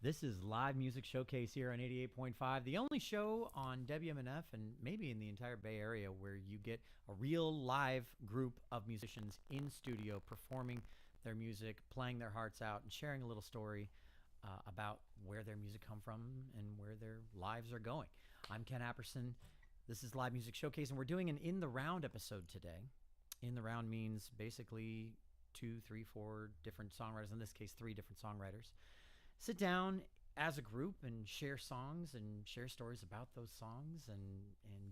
This is Live Music Showcase here on 88.5, the only show on WMNF and maybe in the entire Bay Area where you get a real live group of musicians in studio performing their music, playing their hearts out, and sharing a little story about where their music come from and where their lives are going. I'm Ken Apperson. This is Live Music Showcase, and we're doing an In the Round episode today. In the Round means basically 2, 3, 4 different songwriters, in this case 3 different songwriters, sit down as a group and share songs and share stories about those songs and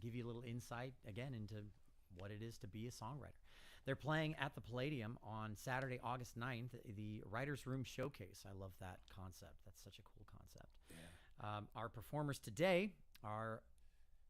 give you a little insight, again, into what it is to be a songwriter. They're playing at the Palladium on Saturday, August 9th, the Writers' Room Showcase. I love that concept. That's such a cool concept. Yeah. Our performers today are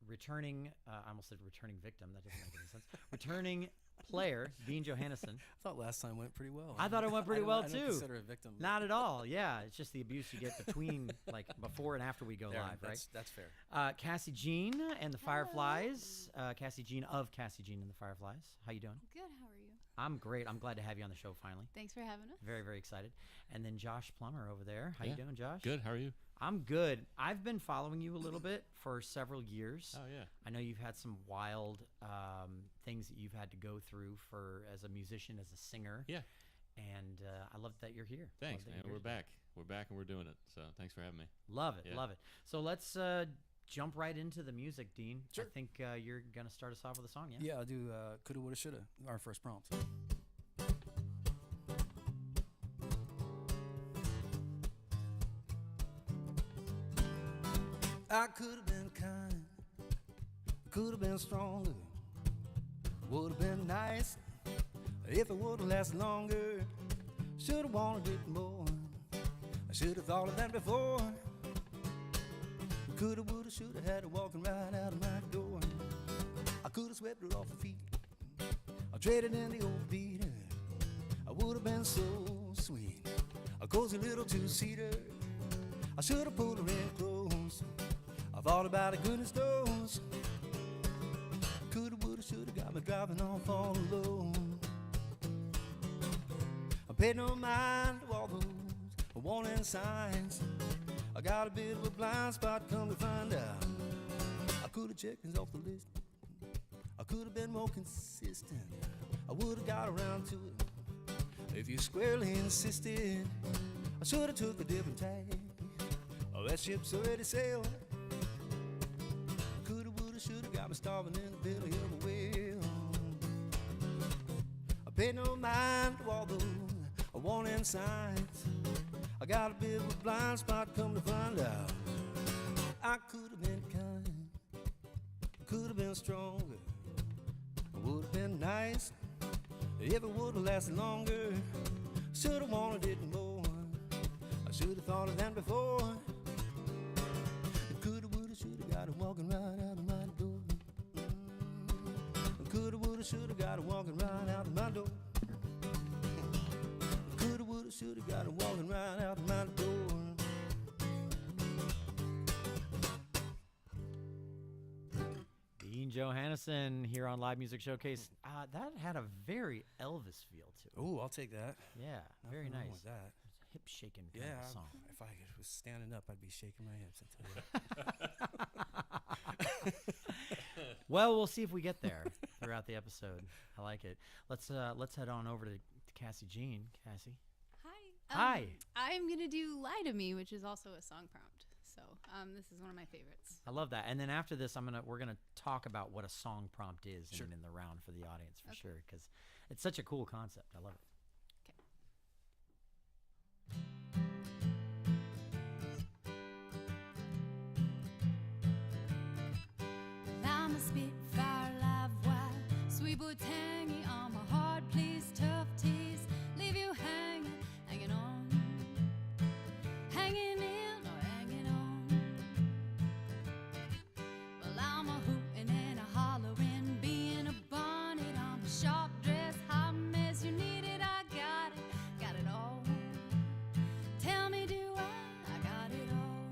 returning, I almost said returning victim. That doesn't make any sense. Returning player, Dean Johanesen. I thought last time went pretty well. I thought it went pretty well, I too. don't consider a victim. Not at all. Yeah, it's just the abuse you get between, like, before and after we go live, right? That's fair. Cassie Jean and the Fireflies. Cassie Jean of Cassie Jean and the Fireflies. How you doing? Good. How are you? I'm great. I'm glad to have you on the show finally. Thanks for having us. Very, very excited. And then Josh Plummer over there. How you doing, Josh? Good. How are you? I'm good. I've been following you a little bit for several years. Oh, yeah. I know you've had some wild things that you've had to go through for as a musician, as a singer. Yeah. And I love that you're here. Thanks, man. We're back. We're back and we're doing it. So thanks for having me. Love it. Yeah. Love it. So let's jump right into the music, Dean. Sure. I think you're going to start us off with a song, yeah? Yeah, I'll do Coulda, Woulda, Shoulda, our first prompt. I could have been kind, could have been stronger, would have been nice if it would have lasted longer. Should have wanted it more, I should have thought of that before. Coulda, woulda, shoulda, had her walking right out of my door. I could have swept her off her feet, I traded in the old beater. I would have been so sweet, a cozy little two-seater. I should have pulled her in close, I thought about it, goodness knows. Coulda, woulda, shoulda, got me driving off all alone. I paid no mind to all those warning signs. I got a bit of a blind spot, come to find out. I coulda checked things off the list, I coulda been more consistent, I woulda got around to it if you squarely insisted. I shoulda took a different tack, oh, that ship's already sailed. Coulda, woulda, shoulda, got me starving in the belly of a whale. I paid no mind to all those warning signs. I got a bit of a blind spot, come to find out. I could have been kind, could have been stronger, would have been nice if it would have lasted longer. Should have wanted it more, I should have thought of that before. Coulda, woulda, shoulda, got it walking right out of my door. Coulda, woulda, shoulda, got it walking right out of my door. Coulda, woulda, shoulda, got it walking right out of my door. Dean Johanesen here on Live Music Showcase. That had a very Elvis feel to it. Oh, I'll take that. Yeah, very Nothing wrong nice. with that. Hip shaking kind of song. If I was standing up, I'd be shaking my hips, I tell you. Well, we'll see if we get there throughout the episode. I like it. Let's head on over to Cassie Jean. Cassie. Hi. Hi. I'm going to do Lie to Me, which is also a song prompt. So this is one of my favorites. I love that. And then after this, we're gonna talk about what a song prompt is Sure. in the round for the audience for Okay. sure, because it's such a cool concept. I love it. I'm a spitfire, live wire, sweet boy tangy on my heart, please, tough tease, leave you hanging, hanging on, hanging in or hanging on. Well, I'm a hooting and a hollering, being a bonnet on a sharp dress, hot mess, you need it, I got it all. Tell me, do I got it all?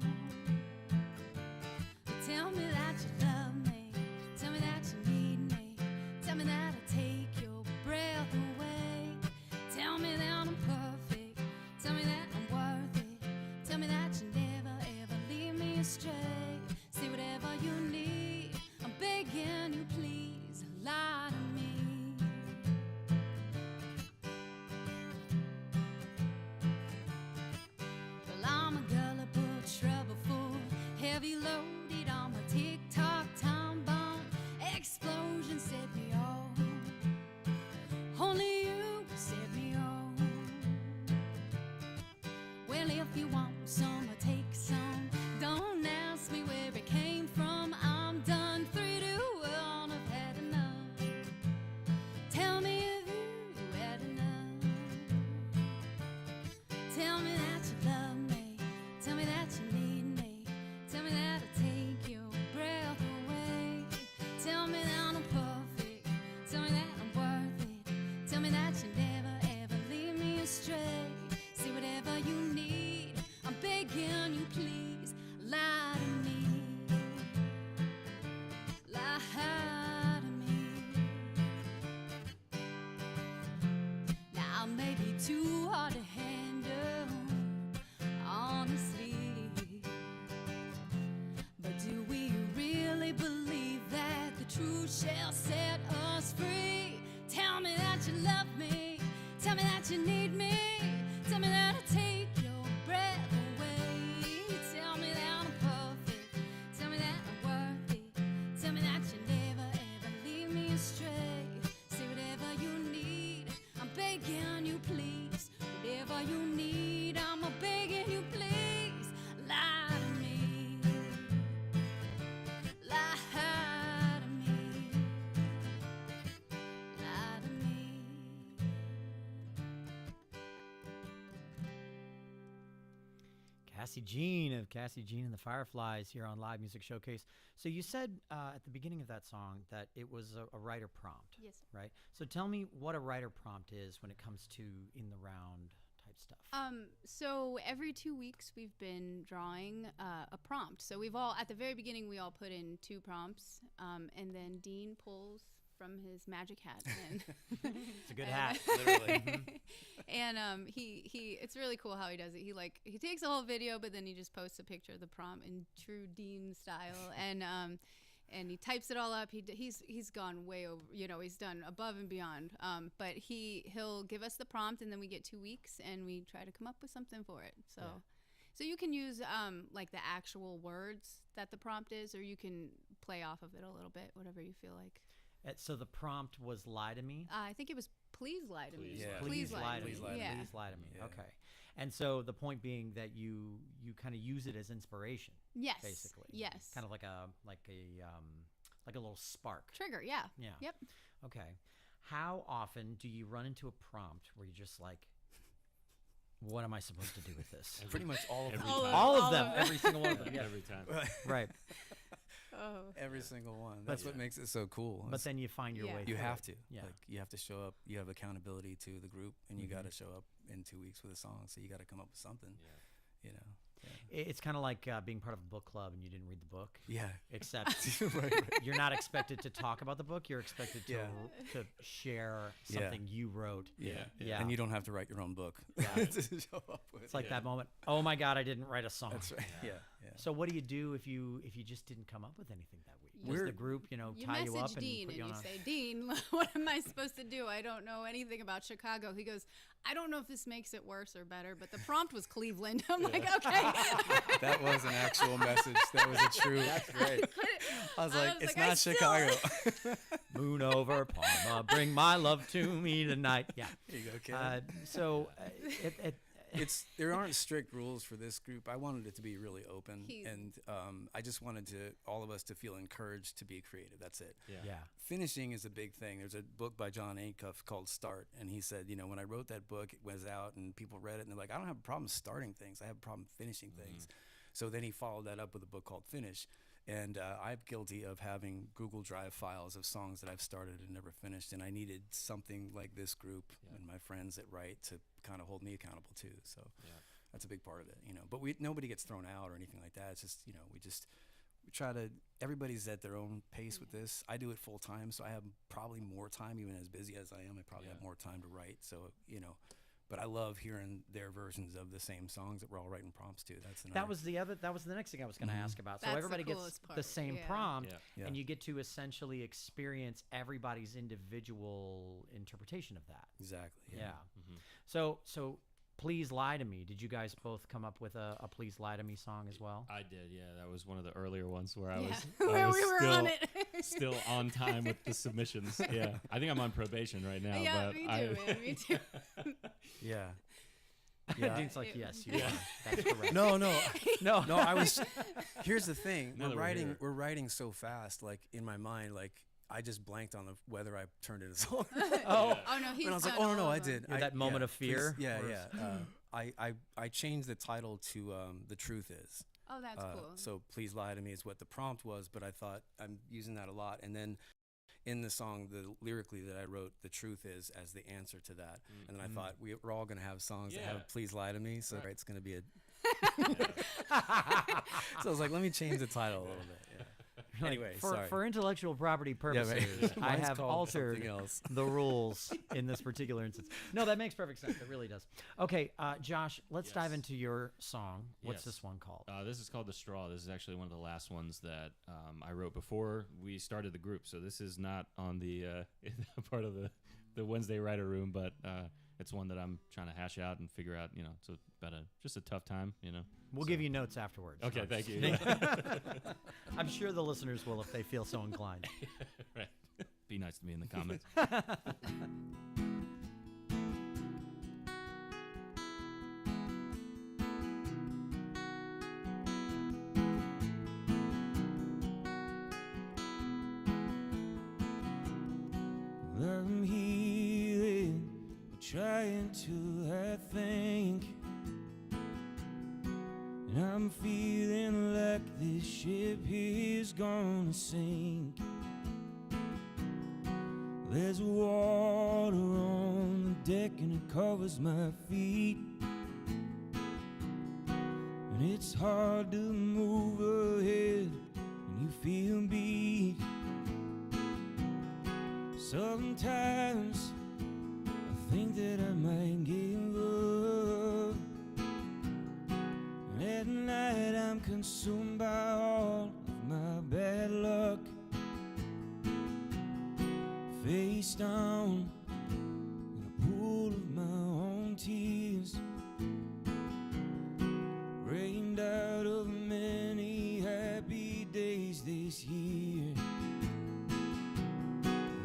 Tell me that you love me. Tell me that you need me. Tell me that I'll take your heavy loaded on my tick-tock time bomb. Explosion set me off. Only you set me off. Well, if you want some, I'll take some. Don't ask me where it came from. I'm done. 3 to 1, I've had enough. Tell me if you had enough. Tell me that you love me. Tell me that you need me. Tell me that I'll take your breath away. Tell me that I'm perfect. Tell me that I'm worth it. Tell me that you never ever leave me astray. Say whatever you need. I'm begging you, please. Lie to me. Lie to me. Now I may be too hard to handle, honestly. But do we really believe that the truth shall set us free? Tell me that you love me. Tell me that you need me. Tell me that I'll take your breath away. Tell me that I'm perfect. Tell me that I'm worthy. Tell me that you never ever leave me astray. Say whatever you need. I'm begging you, please. Whatever you need, I'm begging you, please. Lie to me. Lie to me. Lie to me. Cassie Jean of Cassie Jean and the Fireflies here on Live Music Showcase. So you said at the beginning of that song that it was a writer prompt, Yes. right? So tell me what a writer prompt is when it comes to in the round type stuff. So every 2 weeks we've been drawing a prompt. So we've all, at the very beginning, we all put in 2 prompts, and then Dean pulls from his magic hat. And It's a good hat. Literally. and he it's really cool how he does it. He takes a whole video, but then he just posts a picture of the prompt in true Dean style, and he types it all up. He's gone way over, he's done above and beyond. But he'll give us the prompt, and then we get 2 weeks, and we try to come up with something for it. So. Yeah. So you can use like the actual words that the prompt is, or you can play off of it a little bit, whatever you feel like. So the prompt was lie to me. I think it was please lie to me. Please Yeah. Please lie to me. Please lie to me. Yeah. Please lie to me. Yeah. Okay. And so the point being that you kind of use it as inspiration, Yes. basically. Yes. Kind of like a little spark. Trigger. Yeah. Yeah. Yep. Okay. How often do you run into a prompt where you're just like, what am I supposed to do with this? Pretty much all of Every them. time. All All of of them, them. every single one of them. Yeah. Every time. Right. Oh. Every single one. That's what Yeah. makes it so cool. But then you find your Yeah. way. you through have it. to. Yeah. Like you have to show up. You have accountability to the group, and you Mhm. got to show up in 2 weeks with a song. So you got to come up with something. Yeah. You know. It's kind of like being part of a book club and you didn't read the book, Yeah. except right. you're not expected to talk about the book. You're expected to Yeah. to share Yeah. something you wrote. Yeah. Yeah. And you don't have to write your own book. Yeah. to show up with. It's like Yeah. that moment. Oh my God, I didn't write a song. That's right. Yeah. Yeah. So what do you do if you just didn't come up with anything that week? Does We're- the group, You tie you up message and Dean put and you on you a say, Dean, what am I supposed to do? I don't know anything about Chicago. He goes, I don't know if this makes it worse or better, but the prompt was Cleveland. I'm like, okay. That was an actual message. That was a true. That's great. I was like, it's not Chicago. moon over Parma, bring my love to me tonight. Yeah. Here you go, kid. There aren't strict rules for this group. I wanted it to be really open, and I just wanted all of us to feel encouraged to be creative. That's it. Yeah. Finishing is a big thing. There's a book by John Acuff called Start, and he said, when I wrote that book, it was out, and people read it, and they're like, I don't have a problem starting things. I have a problem finishing things. So then he followed that up with a book called Finish. And I'm guilty of having Google Drive files of songs that I've started and never finished, and I needed something like this group and my friends that write to kind of hold me accountable too. So that's a big part of it, But nobody gets thrown out or anything like that. It's just, we try to. Everybody's at their own pace with this. I do it full time, so I have probably more time, even as busy as I am. I probably have more time to write. So But I love hearing their versions of the same songs that we're all writing prompts to. That was the next thing I was going to ask about. So That's the everybody gets coolest the part, same yeah. prompt, Yeah. and you get to essentially experience everybody's individual interpretation of that. Exactly. Yeah. Yeah. So Please Lie to Me. Did you guys both come up with a Please Lie to Me song as well? I did, yeah. That was one of the earlier ones where I Yeah, was, where I was we were still, on it. still on time with the submissions. Yeah, I think I'm on probation right now. Yeah, but me too, I, man. Me too. Yeah. Yeah. Dean's like, yes, you Yeah. are. That's correct. No, no, No. no. I was. Here's the thing. Now that we're here. We're writing so fast. Like in my mind, like I just blanked on whether I turned it a song. Oh, Oh no, he's And I was like, done oh no, all I of them. did. Yeah, that moment of fear, Yeah, or- yeah. I changed the title to "The Truth Is." Oh, that's cool. So "Please Lie to Me" is what the prompt was, but I thought I'm using that a lot. And then in the song, lyrically that I wrote, "The Truth Is" as the answer to that. And then I thought we're all gonna have songs that Yeah. have "Please Lie to Me," so Right. it's gonna be a. So I was like, let me change the title a little bit. Yeah. Like, Anyway, for, sorry. for intellectual property Yeah, right. purposes, I Mine's have called altered something else. the rules in this particular instance. No, that makes perfect sense. It really does. Okay, Josh, let's dive Yes. into your song. What's Yes. this one called? This is called The Straw. This is actually one of the last ones that I wrote before we started the group. So this is not on the part of the Wednesday writer room, but it's one that I'm trying to hash out and figure out. It's about just a tough time. We'll so- give you notes afterwards. Okay, No, thank just you. kidding. I'm sure the listeners will if they feel so inclined. Right. Be nice to me in the comments. I'm healing, trying to, I think. And I'm feeling like this ship is gonna sink. There's water on the deck and it covers my feet. And it's hard to move ahead when you feel beat. Sometimes I think that I might give up. And at night I'm consumed by all of my bad luck. Face down in a pool of my own tears, rained out of many happy days this year.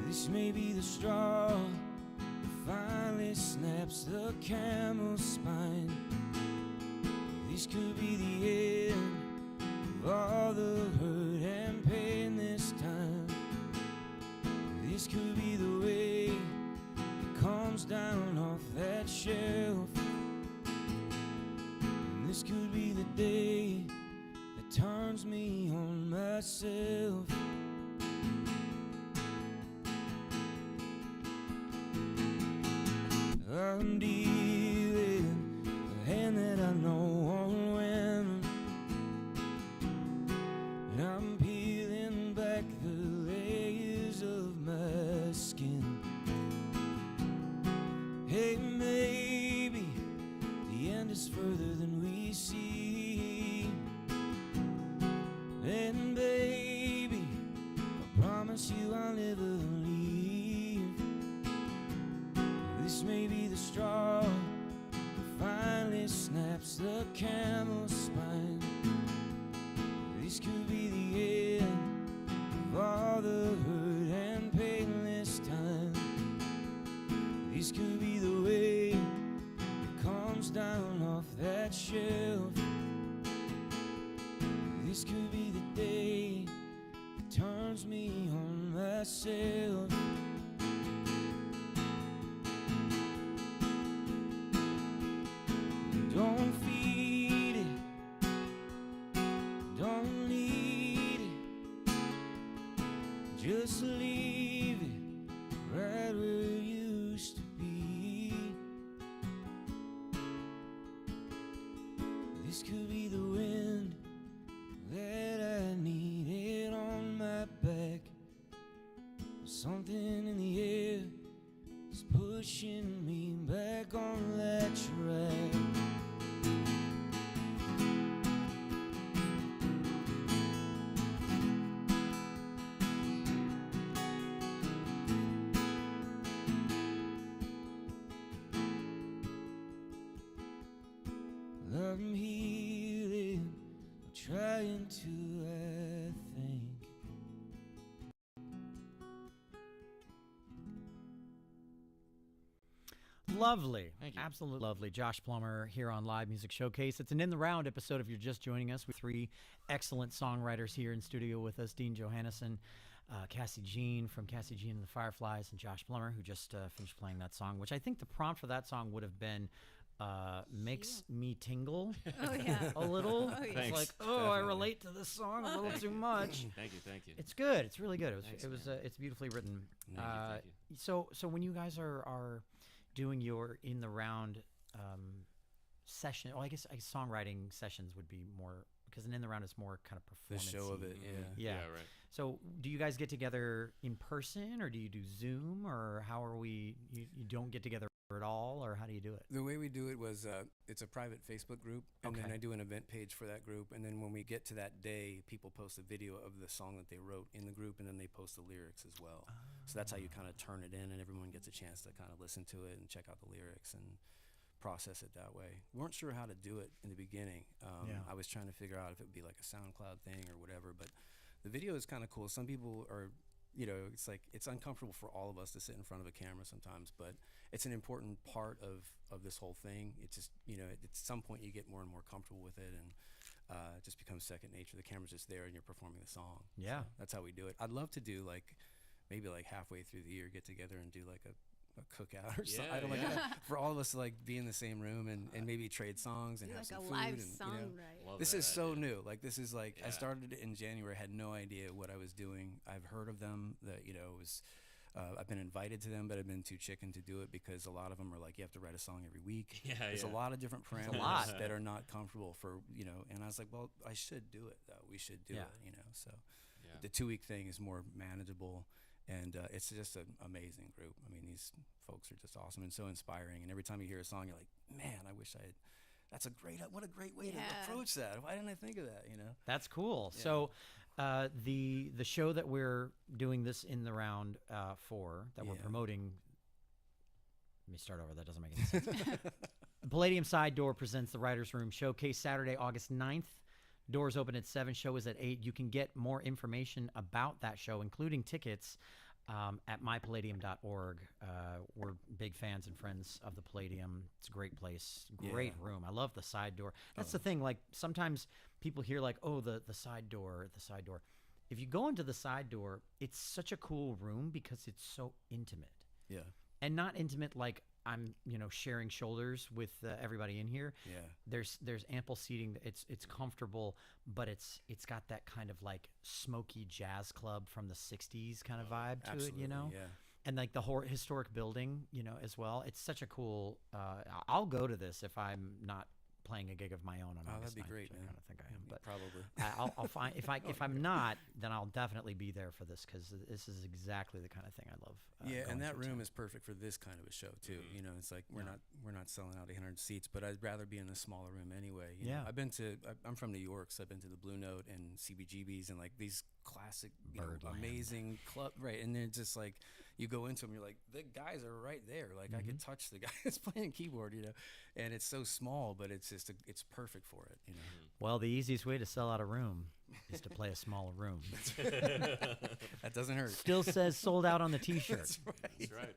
This may be the straw that finally snaps the camel's spine. This could be the end of all the hurt and pain this time. This could be the way it comes down off that shelf. And this could be the day that turns me on myself. I'm dealing a hand that I know won't win. And I'm peeling back the layers of my skin. Hey, maybe the end is further than we see. And baby, I promise you I'll never leave. This may be the straw that finally snaps the camel's spine. This could be the end of all the hurt and pain this time. This could be the way it comes down off that shelf. This could be the day that turns me on myself. Don't feed it, don't need it, just leave it right where it used to be. This could be the wind that I needed on my back. Something in the air is pushing me back on that track. I'm healing, trying to, I think. Lovely. Thank you. Absolutely lovely. Josh Plummer here on Live Music Showcase. It's an In the Round episode if you're just joining us with three excellent songwriters here in studio with us. Dean Johanesen, Cassie Jean from Cassie Jean and the Fireflies, and Josh Plummer, who just finished playing that song, which I think the prompt for that song would have been makes me tingle Oh, yeah. a little. Oh, yeah. It's Thanks. like, oh, I relate to this song a little too much. Thank you. It's good. It's really good. Thanks, It's beautifully written. Thank you. So when you guys are doing your in the round session, well, I guess songwriting sessions would be more, because an in the round is more kind of The performance. show of it, yeah. Yeah. Right. So do you guys get together in person, or do you do Zoom, or how are we? You don't get together at all, or how do you do it? The way we do it was it's a private Facebook group, and then Okay. I do an event page for that group, and then when we get to that day, people post a video of the song that they wrote in the group, and then they post the lyrics as well. So that's how you kind of turn it in, and everyone gets a chance to kind of listen to it and check out the lyrics and process it that way. We weren't sure how to do it in the beginning. Yeah. I was trying to figure out if it would be like a SoundCloud thing or whatever, but the video is kind of cool. Some people are, it's like it's uncomfortable for all of us to sit in front of a camera sometimes, but it's an important part of this whole thing. It's just, at some point you get more and more comfortable with it, and it just becomes second nature. The camera's just there and you're performing the song. Yeah. So that's how we do it. I'd love to do maybe halfway through the year, get together and do a cookout or something. I don't for all of us to be in the same room and maybe trade songs and Do have like some a food live and song, right? Love this that is so idea. new. This is I Yeah. started it in January, had no idea what I was doing. I've heard of them, that it was I've been invited to them, but I've been too chicken to do it because a lot of them are you have to write a song every week. Yeah, There's a lot of different a parameters lot. that are not comfortable for, and I was like, well, I should do it though. We should do Yeah. it, so Yeah. the 2-week thing is more manageable. And it's just an amazing group. I mean, these folks are just awesome and so inspiring. And every time you hear a song, you're like, man, I wish I had. What a great way to approach that. Why didn't I think of that? That's cool. Yeah. So the show that we're doing this in the round for, that we're Yeah. promoting. Let me start over. That doesn't make any sense. Palladium Side Door presents the Writers Room Showcase Saturday, August 9th. Doors open at 7. Show is at 8. You can get more information about that show, including tickets, at mypalladium.org. We're big fans and friends of the Palladium. It's a great place, great room. I love the side door. That's the thing. Sometimes people hear oh, the side door, the side door. If you go into the side door, it's such a cool room because it's so intimate. Yeah. And not intimate like I'm, sharing shoulders with everybody in here. Yeah. There's ample seating. It's comfortable, but it's got that kind of smoky jazz club from the '60s kind of vibe to Absolutely, it, yeah. And the historic building, as well. It's such a cool. I'll go to this if I'm not playing a gig of my own on August that'd be 9th, great, which man. I kind of think I am, but Probably. I'll find if I'm not, then I'll definitely be there for this because this is exactly the kind of thing I love. Yeah, going and that to room attend. is perfect for this kind of a show too. It's we're Yeah. not selling out 100 seats, but I'd rather be in the smaller room anyway. Yeah. I'm from New York, so I've been to the Blue Note and CBGB's and these classic, Birdland. amazing club, right? And they're just you go into them, you're like, the guys are right there. I could touch the guy that's playing keyboard, and it's so small, but it's just it's perfect for it, Well, the easiest way to sell out a room is to play a smaller room. That doesn't hurt. Still says sold out on the T-shirt. That's right. That's right.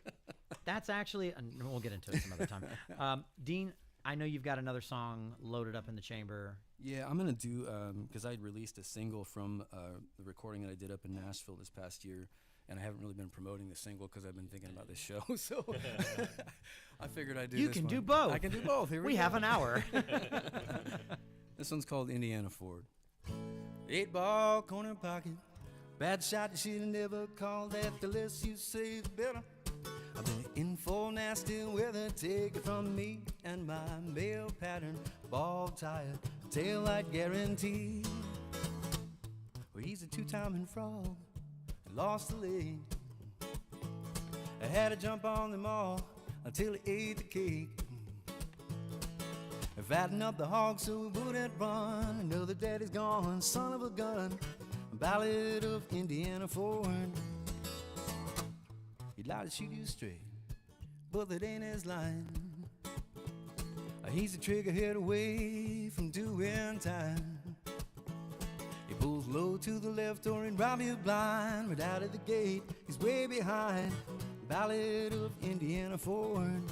That's actually, and we'll get into it some other time. Dean, I know you've got another song loaded up in the chamber. Yeah, I'm gonna do because I released a single from the recording that I did up in Nashville this past year, and I haven't really been promoting the single because I've been thinking about this show. So I figured I'd do. You this can one. do both. I can do both. Here We go. have an hour. This one's called Indiana Ford. 8-ball corner pocket, bad shot. You should have never called that. The less you say, the better. I've been in for nasty weather. Take it from me and my mail pattern, ball tired, tail light guarantee. Well, he's a 2-timing frog and lost a leg. I had to jump on them all until he ate the cake. Fatten up the hog so we wouldn't run. Another daddy's gone, son of a gun. Ballad of Indiana Ford. He'd lie to shoot you straight, but that ain't his line. He's a trigger head away from doing time. He pulls low to the left or he'd rob you blind. Right out of the gate, he's way behind. Ballad of Indiana Ford.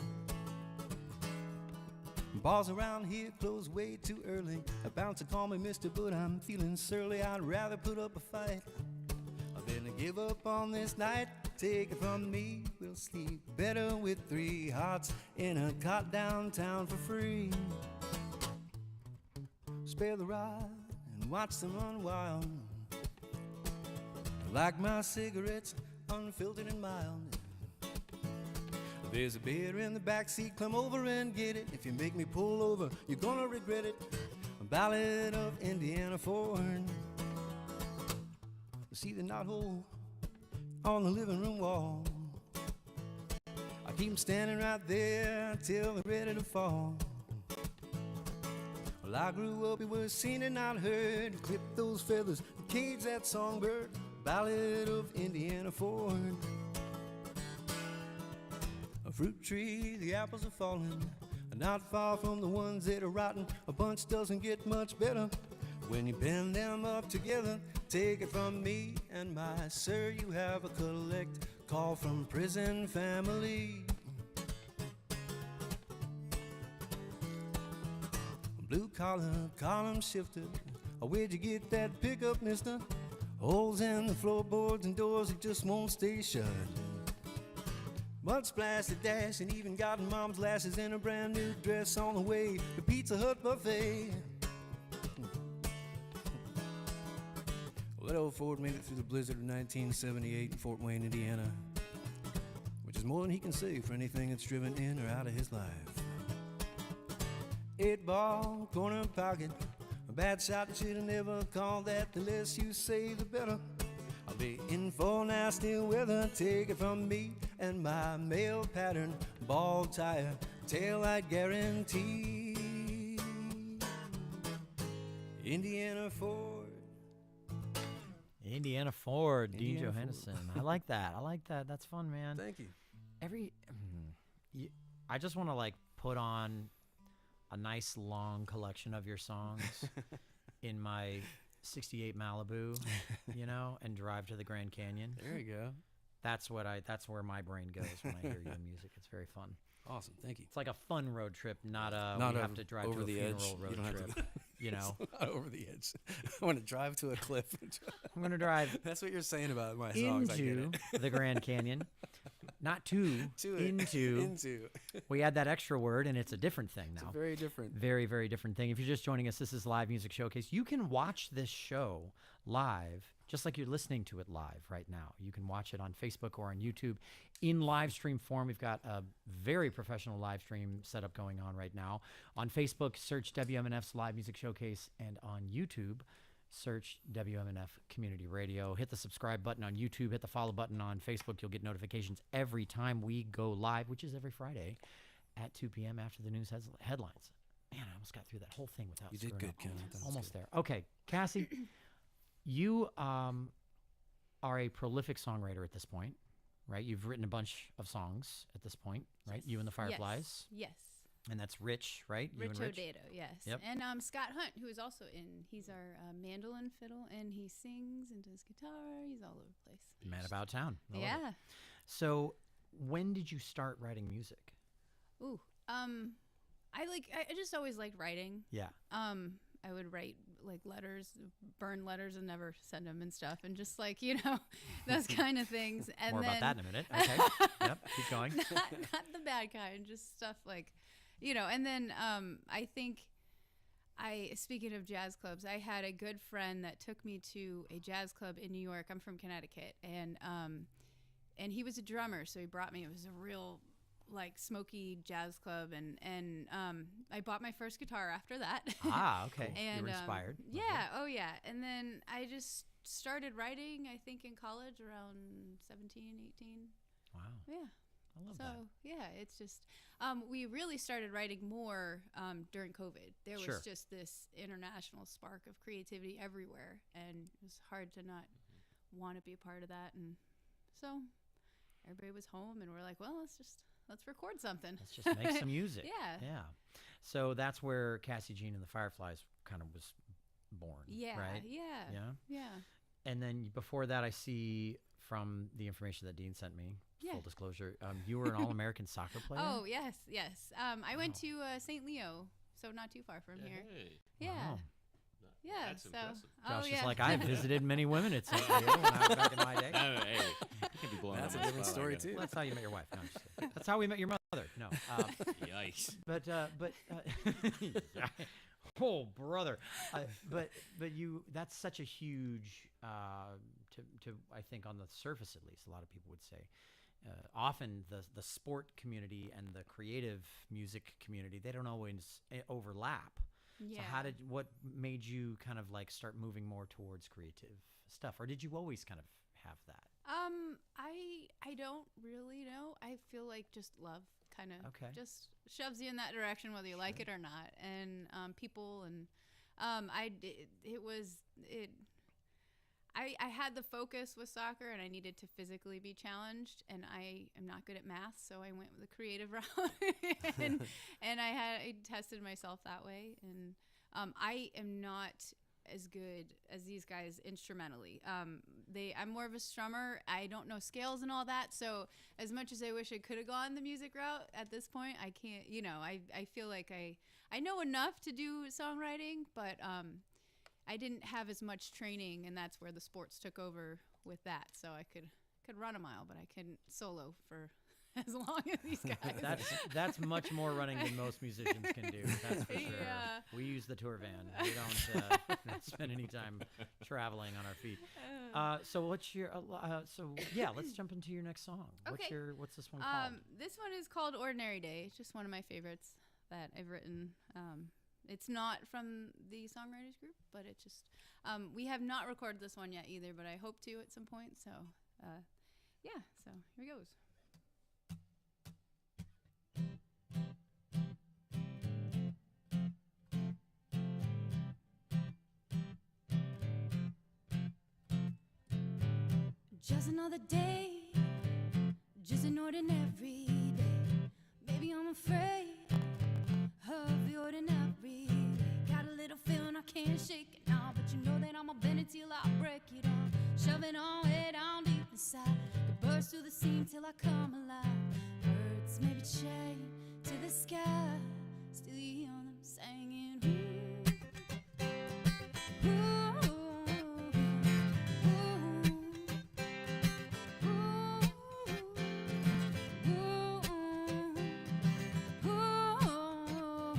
Bars around here close way too early. A bouncer call me mister, but I'm feeling surly. I'd rather put up a fight than to give up on this night. Take it from me, we'll sleep better with 3 hearts in a cot downtown for free. Spare the rod and watch them run wild. I like my cigarettes unfiltered and mild. There's a beer in the backseat, come over and get it. If you make me pull over, you're gonna regret it. A ballad of Indiana Ford. See the knothole on the living room wall. I keep 'em standing right there till they're ready to fall. Well, I grew up, it was seen and not heard. Clip those feathers, cage that songbird. Ballad of Indiana Ford. A fruit tree, the apples are falling, not far from the ones that are rotten. A bunch doesn't get much better when you bend them up together. Take it from me and my sir, you have a collect call from prison family. Blue collar, column shifter, where'd you get that pickup, mister? Holes in the floorboards and doors that just won't stay shut. Mud splash the dash and even got mom's lashes in a brand new dress on the way. The Pizza Hut buffet. Well, that old Ford made it through the blizzard of 1978 in Fort Wayne, Indiana, which is more than he can say for anything that's driven in or out of his life. 8-ball, corner pocket, a bad shot that should have never called that. The less you say, the better. I'll be in for nasty weather. Take it from me and my mail pattern, ball tire, taillight guarantee. Indiana Ford. Indiana Ford, Dean Indiana Johanesen. I like that. I like that. That's fun, man. Thank you. I just want to like put on a nice long collection of your songs in my 68 Malibu, you know, and drive to the Grand Canyon. There you go. That's where my brain goes when I hear your music. It's very fun. Awesome. Thank you. It's like a fun road trip, not Not we have to drive over to a the funeral edge. road You don't have trip. to- You know, Not over the edge. I want to drive to a cliff. I'm gonna drive That's what you're saying about my songs. I get into it. the Grand Canyon, not to To it. into. We add that extra word, and it's a different thing now. It's very different. Very, very different thing. If you're just joining us, this is Live Music Showcase. You can watch this show live, just like you're listening to it live right now. You can watch it on Facebook or on YouTube in live stream form. We've got a very professional live stream setup going on right now. On Facebook, search WMNF's Live Music Showcase, and on YouTube, search WMNF Community Radio. Hit the subscribe button on YouTube. Hit the follow button on Facebook. You'll get notifications every time we go live, which is every Friday at 2 p.m. after the news headlines. Man, I almost got through that whole thing without You did screwing good, up. Ken. I thought it was Almost good. there. Okay, Cassie, you are a prolific songwriter at this point, right? You've written a bunch of songs at this point, right? You and the Fireflies. Yes. And that's Rich, right? You Rich and Rich. Odato, yes. Yep. And Scott Hunt, who is also he's our mandolin fiddle, and he sings and does guitar. He's all over the place. Man about town. I love it. Yeah. So when did you start writing music? Ooh. I just always liked writing. Yeah. I would write like letters, burn letters, and never send them and stuff, and just like those kind of things. And More then, about that in a minute. Okay. Yep. Keep going. not the bad kind, just stuff like, And then I think speaking of jazz clubs, I had a good friend that took me to a jazz club in New York. I'm from Connecticut, and he was a drummer, so he brought me. It was a real like smoky jazz club, and I bought my first guitar after that. Okay. And you were inspired. yeah, oh yeah. And then I just started writing, I think in college around 17, 18. Wow. Yeah. I love So that. yeah, it's just we really started writing more during COVID. There Sure. was just this international spark of creativity everywhere, and it was hard to not want to be a part of that. And so everybody was home, and we're like, well, let's record something. Let's just make some music. Yeah. Yeah. So that's where Cassie Jean and the Fireflies kind of was born. Yeah, Right. yeah, yeah. And then before that, I see from the information that Dean sent me, Yeah. full disclosure, you were an All-American soccer player. Oh yes, yes. I went to St. Leo, so not too far from here. Hey, Yeah, Wow. yeah. That's so, impressive. oh Josh yeah. is like, I visited many women at St. Leo when I was back in my day. Hey, you can be blowing That's up a my different spot story like that. too. Well, that's how you met your wife. No, I'm just kidding. That's how we met your mother. No. Yikes. Oh brother, but you, that's such a huge to I think on the surface, at least a lot of people would say often the sport community and the creative music community, they don't always overlap. Yeah. So what made you kind of like start moving more towards creative stuff, or did you always kind of have that? I don't really know. I feel like just love kind of Okay. just shoves you in that direction, whether you like it or not. And people and I had the focus with soccer, and I needed to physically be challenged, and I am not good at math, so I went with the creative route, and I tested myself that way. And I am not as good as these guys instrumentally. I'm more of a strummer. I don't know scales and all that, so as much as I wish I could have gone the music route, at this point I can't. I feel like I know enough to do songwriting, but I didn't have as much training, and that's where the sports took over with that. So I could run a mile, but I couldn't solo for as long as these guys. That's much more running than most musicians can do. That's for sure. Yeah. We use the tour van. We don't spend any time traveling on our feet. So what's your? Let's jump into your next song. Okay. What's this one called? This one is called Ordinary Day. It's just one of my favorites that I've written. It's not from the songwriters group, but it just we have not recorded this one yet either, but I hope to at some point. So so here it goes. Just another day, just an ordinary day. Maybe I'm afraid of the ordinary. Got a little feeling I can't shake it now, but you know that I'ma bend it till I break it off. Shove it all way down deep inside. It bursts through the seam till I come alive. Birds maybe chained to the sky, still you hear them singing. Ooh, ooh,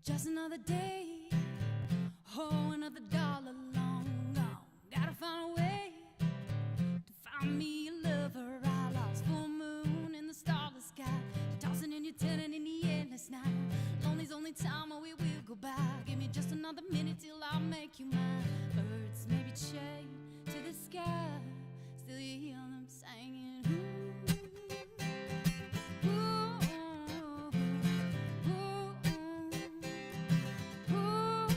just another day, oh, another dollar long gone. Gotta find a way to find me a lover. I lost full moon in the starless sky, tossing in your tenant in the endless night. Lonely's only time we will go by. Give me just another minute till I'll make you mine. Birds may be chained to the sky, still you hear them singing. Ooh, ooh, ooh, ooh, ooh.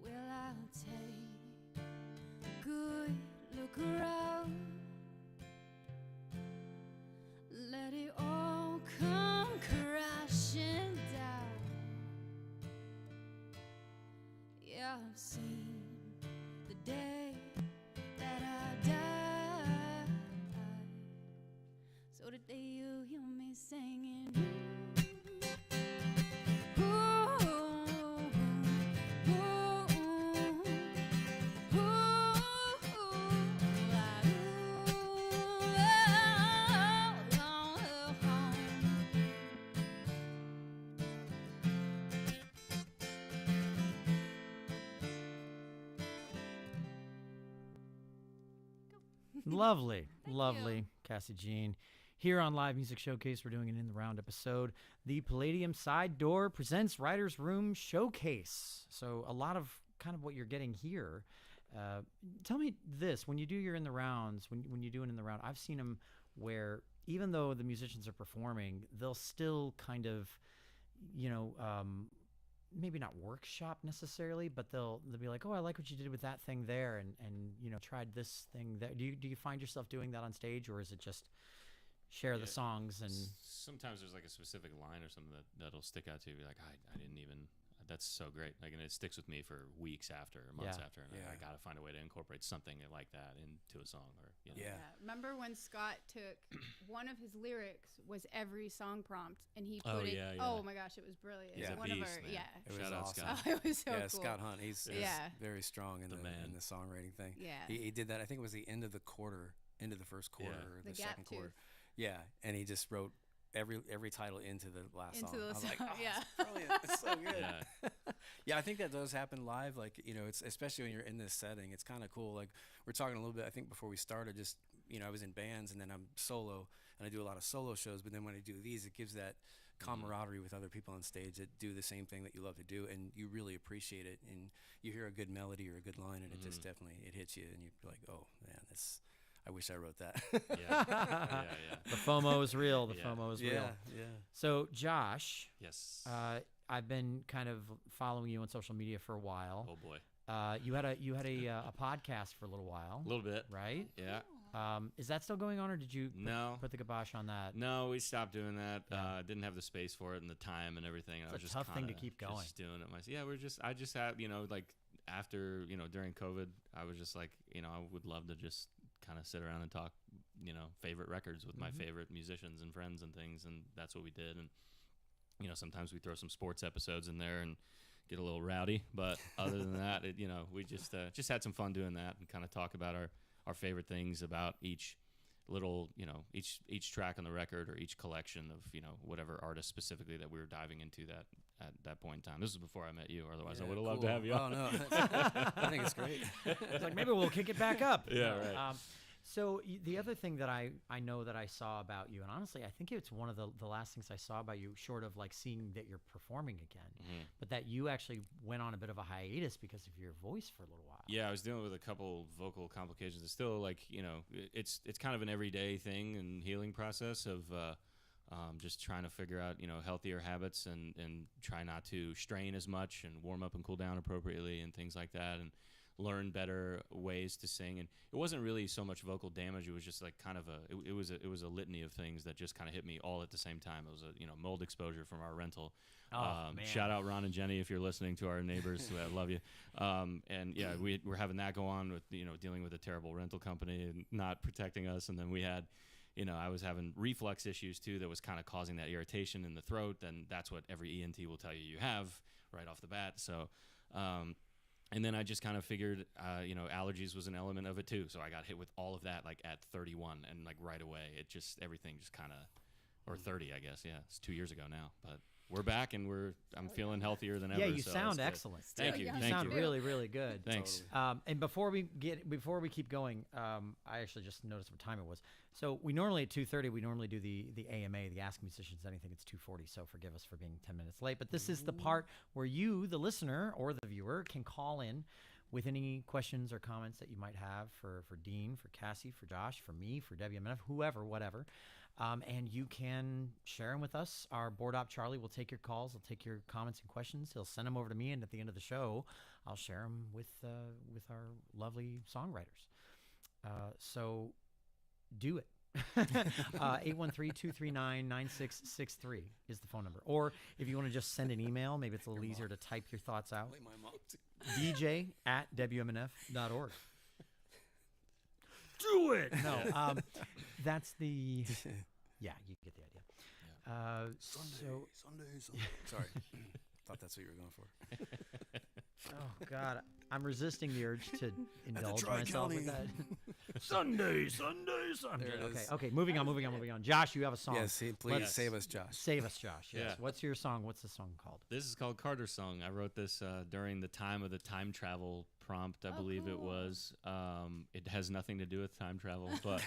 Well, I'll take a good look around, let it all come crashing down. Yeah, I've seen the day that I died, so today you hear me singing. Ooh, ooh, ooh, ooh, Lovely, Thank lovely, you. Cassie Jean. Here on Live Music Showcase, we're doing an In the Round episode. The Palladium Side Door presents Writer's Room Showcase. So a lot of kind of what you're getting here. Tell me this, when you do your In the Rounds, when you do an In the Round, I've seen them where even though the musicians are performing, they'll still kind of, you know, maybe not workshop necessarily, but they'll be like, oh, I like what you did with that thing there, and you know, tried this thing there. Do you find yourself doing that on stage, or is it just share the songs and sometimes there's like a specific line or something that'll stick out to you, be like, I didn't even, that's so great, like, and it sticks with me for weeks after, or months after, and I gotta find a way to incorporate something like that into a song, or you know. Remember when Scott took one of his lyrics was every song prompt, and he put it. Oh my gosh, it was brilliant. He's a one beast, of our, man. It was Shout out awesome. Scott. Oh, it was so cool. Scott Hunt, he's very strong in The man. in the songwriting thing. Yeah. He did that. I think it was the end of the quarter, end of the first quarter, or The the gap second quarter. tooth. Yeah, and he just wrote every title into the last song. The I was like, song, oh, it's brilliant. It's so good. Yeah. I think that does happen live. Like, you know, it's especially when you're in this setting, it's kind of cool. Like, we're talking a little bit, I think, before we started, just, you know, I was in bands, and then I'm solo, and I do a lot of solo shows, but then when I do these, it gives that camaraderie with other people on stage that do the same thing that you love to do, and you really appreciate it, and you hear a good melody or a good line, and it just definitely, it hits you, and you're like, oh, man, I wish I wrote that. Yeah. the FOMO is real. The FOMO is real. Yeah. So Josh, Yes. I've been kind of following you on social media for a while. Oh boy. You had a podcast for a little while. A little bit. Right? Yeah. Is that still going on, or did you put the kibosh on that? No, we stopped doing that. Didn't have the space for it and the time and everything. It's I was a just tough thing to keep going. Just doing it myself. Yeah, I just had, you know, like after, you know, during COVID, I was just like, you know, I would love to just kind of sit around and talk, you know, favorite records with my favorite musicians and friends and things, and that's what we did. And you know, sometimes we throw some sports episodes in there and get a little rowdy, but other than that, you know, we just had some fun doing that and kind of talk about our favorite things about each little, you know, each track on the record, or each collection of, you know, whatever artist specifically that we were diving into that at that point in time. This was before I met you, or otherwise I would have loved to have you on. Oh, no. I think it's great. It's like, maybe we'll kick it back up. Yeah, right. So the other thing that I know that I saw about you, and honestly, I think it's one of the last things I saw about you, short of like seeing that you're performing again, but that you actually went on a bit of a hiatus because of your voice for a little while. Yeah, I was dealing with a couple vocal complications. It's still like, you know, it's kind of an everyday thing and healing process of just trying to figure out, you know, healthier habits and try not to strain as much and warm up and cool down appropriately and things like that, and learn better ways to sing. And it wasn't really so much vocal damage. It was just like kind of it was a litany of things that just kind of hit me all at the same time. It was a, you know, mold exposure from our rental. Man. Shout out Ron and Jenny if you're listening, to our neighbors. I love you. And yeah, we're having that go on with, you know, dealing with a terrible rental company and not protecting us. And then we had, you know, I was having reflux issues too that was kind of causing that irritation in the throat. And that's what every ENT will tell you have right off the bat. So and then I just kind of figured, you know, allergies was an element of it too. So I got hit with all of that like at 31, and like right away, everything just kind of, or 30, I guess. Yeah, it's 2 years ago now, but we're back, and I'm feeling healthier than ever. Yeah, you so sound that's excellent. Thank you. Yeah. You Thank sound you. really, really good. Thanks. And before we keep going, I actually just noticed what time it was. So we normally at 2:30 we normally do the AMA, the Ask Musicians Anything. It's 2:40, so forgive us for being 10 minutes late. But this is the part where you, the listener or the viewer, can call in with any questions or comments that you might have for Dean, for Cassie, for Josh, for me, for WMNF, whoever, whatever. And you can share them with us. Our board op Charlie will take your calls. He'll take your comments and questions. He'll send them over to me, and at the end of the show, I'll share them with our lovely songwriters. So do it. 813-239-9663 is the phone number. Or if you want to just send an email, maybe it's a little easier to type your thoughts out. My mom too. DJ@WMNF.org. Do it! No, that's the... Yeah, you get the idea. Sunday. Sorry. Thought that's what you were going for. Oh, God. I'm resisting the urge to indulge myself with that. Sunday. Okay, moving on. Josh, you have a song. Yes, please Let's- save us, Josh. Save us, Josh. Yes. Yeah. What's your song? What's the song called? This is called Carter's Song. I wrote this during the time of the time travel prompt, I believe it was. It has nothing to do with time travel, but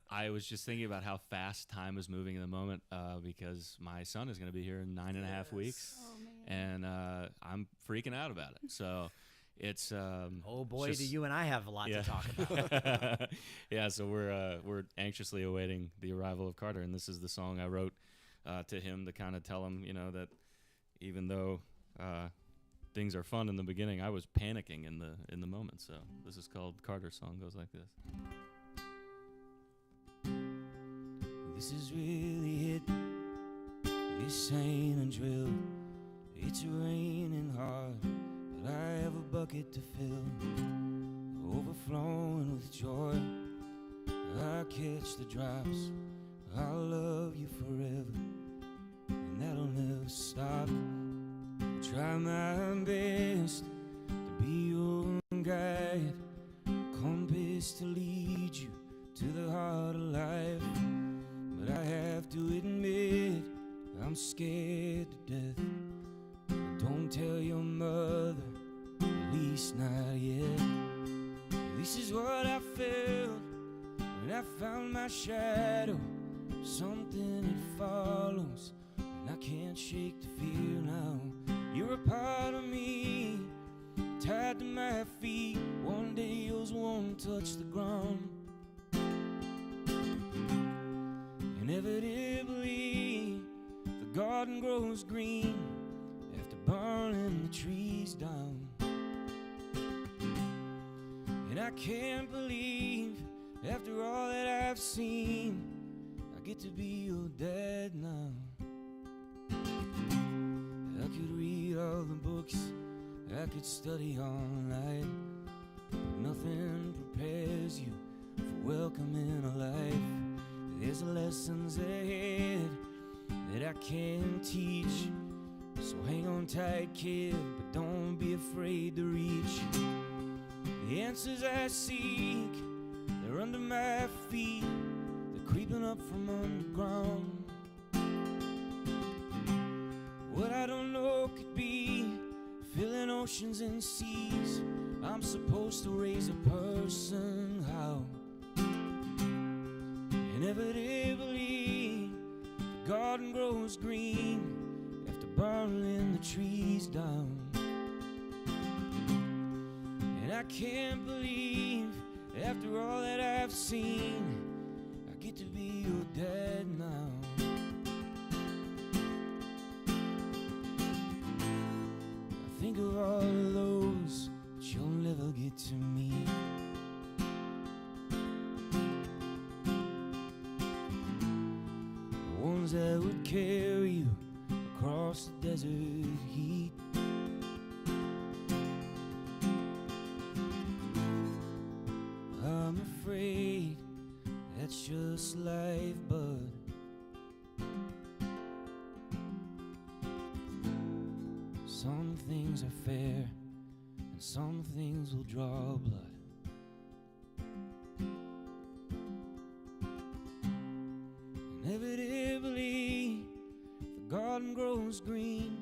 I was just thinking about how fast time is moving in the moment because my son is going to be here in 9.5 weeks, and I'm freaking out about it. So it's Oh boy, just- do you and I have a lot to talk about. Yeah, so we're anxiously awaiting the arrival of Carter, and this is the song I wrote to him to kind of tell him, you know, that even though things are fun in the beginning, I was panicking in the moment. So this is called Carter's song. Goes like this. This is really it. This ain't a drill. It's raining hard, but I have a bucket to fill, overflowing with joy. I catch the drops. I'll love you forever, and that'll never stop. I'll try my best to be your guide, compass to lead you to the heart of life. But I have to admit, I'm scared to death. Don't tell your mother, at least not yet. This is what I felt when I found my shadow. Something it follows, and I can't shake the fear now. You're a part of me, tied to my feet. One day yours won't touch the ground. Inevitably, the garden grows green after burning the trees down. And I can't believe, after all that I've seen, I get to be your dad now. I could read all the books, I could study all night, but nothing prepares you for welcoming a life. There's lessons ahead that I can't teach, so hang on tight, kid, but don't be afraid to reach. The answers I seek, they're under my feet, they're creeping up from underground. What I don't know could be filling oceans and seas. I'm supposed to raise a person, how? Inevitably, the garden grows green after burning the trees down. And I can't believe, after all that I've seen, I get to be your dad now. I think of all of those that you'll never get to meet. The ones that would carry you across the desert heat. I'm afraid that's just life, bud. Some things are fair, and some things will draw blood. Inevitably, the garden grows green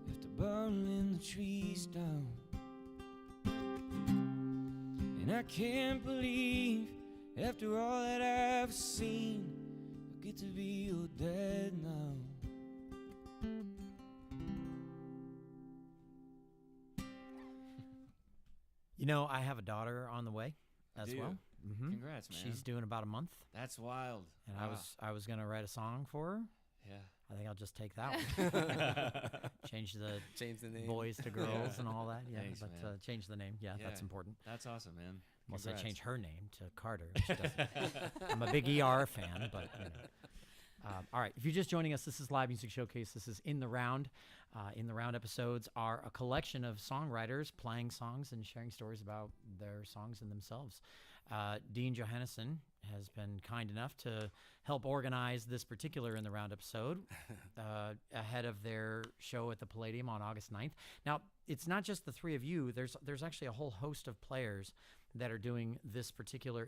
after burning the trees down. And I can't believe, after all that I've seen, I get to be your dad now. You know, I have a daughter on the way as Do you? well. Mm-hmm. Congrats, man. She's doing about a month, That's wild. and Wow. I was gonna write a song for her. Yeah. I think I'll just take that one. Change the name. boys to girls and all that. Yeah, Thanks, but man. change the name. Yeah, that's Yeah. important. That's awesome, man. Unless I Congrats. change her name to Carter. Which doesn't. I'm a big ER fan, but you know. All right, if you're just joining us, this is Live Music Showcase. This is In the Round. In the Round episodes are a collection of songwriters playing songs and sharing stories about their songs and themselves. Dean Johanesen has been kind enough to help organize this particular In the Round episode ahead of their show at the Palladium on August 9th. Now, it's not just the three of you. There's actually a whole host of players that are doing this particular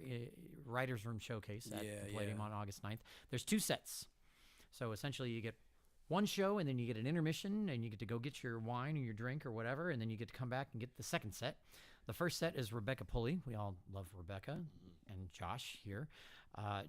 Writers' Room showcase at the Palladium on August 9th. There's two sets. So essentially you get one show, and then you get an intermission, and you get to go get your wine or your drink or whatever, and then you get to come back and get the second set. The first set is Rebecca Pulley. We all love Rebecca and Josh here.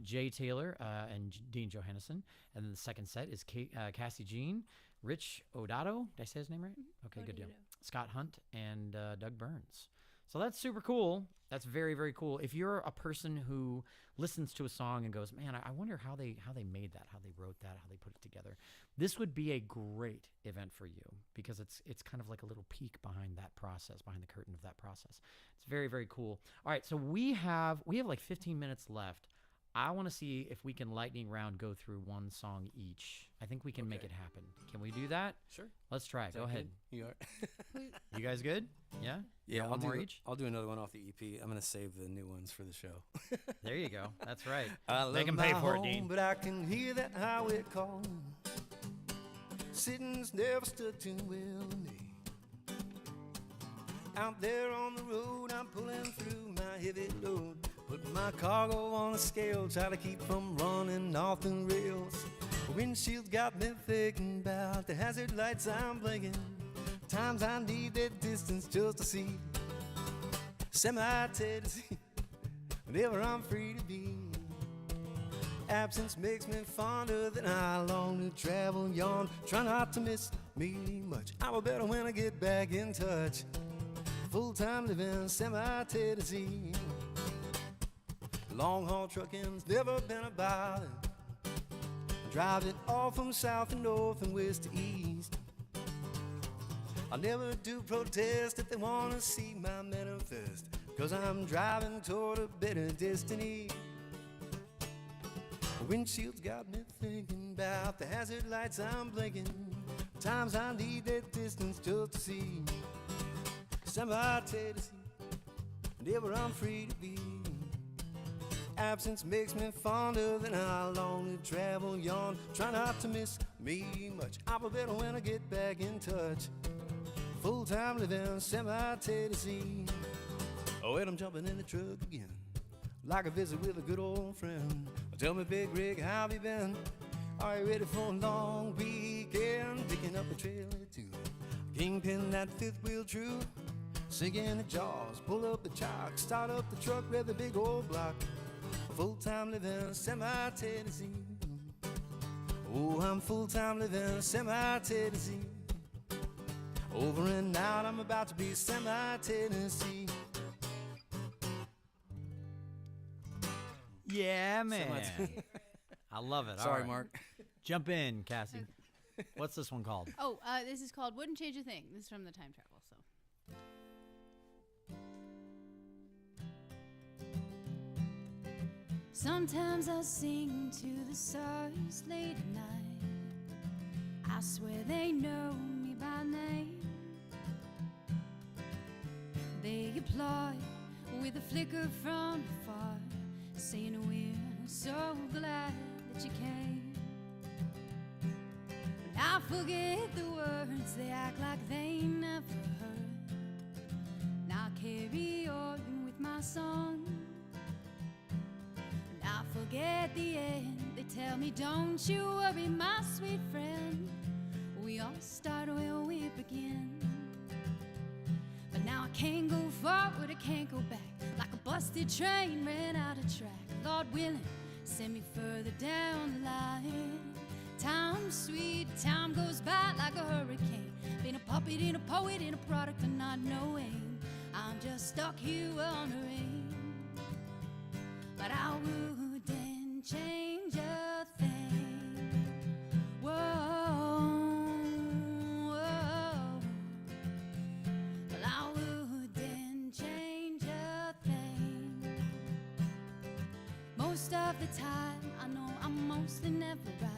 Jay Taylor and Dean Johanesen. And then the second set is Cassie Jean, Rich Odato. Did I say his name right? Okay, good deal. Scott Hunt and Doug Burns. So that's super cool. That's very, very cool. If you're a person who listens to a song and goes, man, I wonder how they made that, how they wrote that, how they put it together, this would be a great event for you because it's kind of like a little peek behind that process, behind the curtain of that process. It's very, very cool. All right, so we have like 15 minutes left. I want to see if we can lightning round go through one song each. I think we can make it happen. Can we do that? Sure. Let's try it. Go ahead. Good? You are. You guys good? Yeah? Yeah, One more each? I'll do another one off the EP. I'm gonna save the new ones for the show. There you go. That's right. I Make love 'em pay my for it, home, Dean. but I can hear that highway calling. Sitting's never stood too well to me. Out there on the road, I'm pulling through my heavy load. Put my cargo on the scale, try to keep from running off the rails. The windshield's got me thinking about the hazard lights I'm blinking. Times I need that distance just to see semi-Tennessee, whenever I'm free to be. Absence makes me fonder than I long to travel, yawn. Try not to miss me much. I will better when I get back in touch. Full-time living semi-Tennessee. Long-haul trucking's never been about it. Drive it all from south and north and west to east. I never do protest if they want to see my manifest, 'cause I'm driving toward a better destiny. The windshield's got me thinking about the hazard lights I'm blinking. Times I need that distance just to see semi-Tennessee, whenever I'm free to be. Absence makes me fonder than I long to travel, yawn. Try not to miss me much. I'll be better when I get back in touch. Full-time living semi-Tennessee. Oh, and I'm jumping in the truck again, like a visit with a good old friend. Tell me, Big Rig, how have you been? Are you ready for a long weekend? Picking up a trailer too, kingpin that fifth wheel true. Sinking the jaws, pull up the chalk, start up the truck with the big old block. Full-time living semi-Tennessee. Oh, I'm full-time living semi-Tennessee. Over and out, I'm about to be semi-Tennessee. Yeah, man. I love it. All Sorry, right. Mark. Jump in, Cassie. What's this one called? Oh, this is called Wouldn't Change a Thing. This is from the Time Travel, so. Sometimes I sing to the stars late at night. I swear they know me by name. They applaud with a flicker from afar, saying we're so glad that you came. But I forget the words, they act like they never heard. Now I carry on with my song. And I forget the end, they tell me don't you worry my sweet friend. We all start where we begin. But now I can't go forward, I can't go back. Like a busted train ran out of track. Lord willing, send me further down the line. Time, sweet time goes by like a hurricane. Been a puppet and a poet and a product of not knowing. I'm just stuck here wondering. But I wouldn't change a thing. Whoa, whoa. Well, I wouldn't change a thing. Most of the time, I know I'm mostly never right.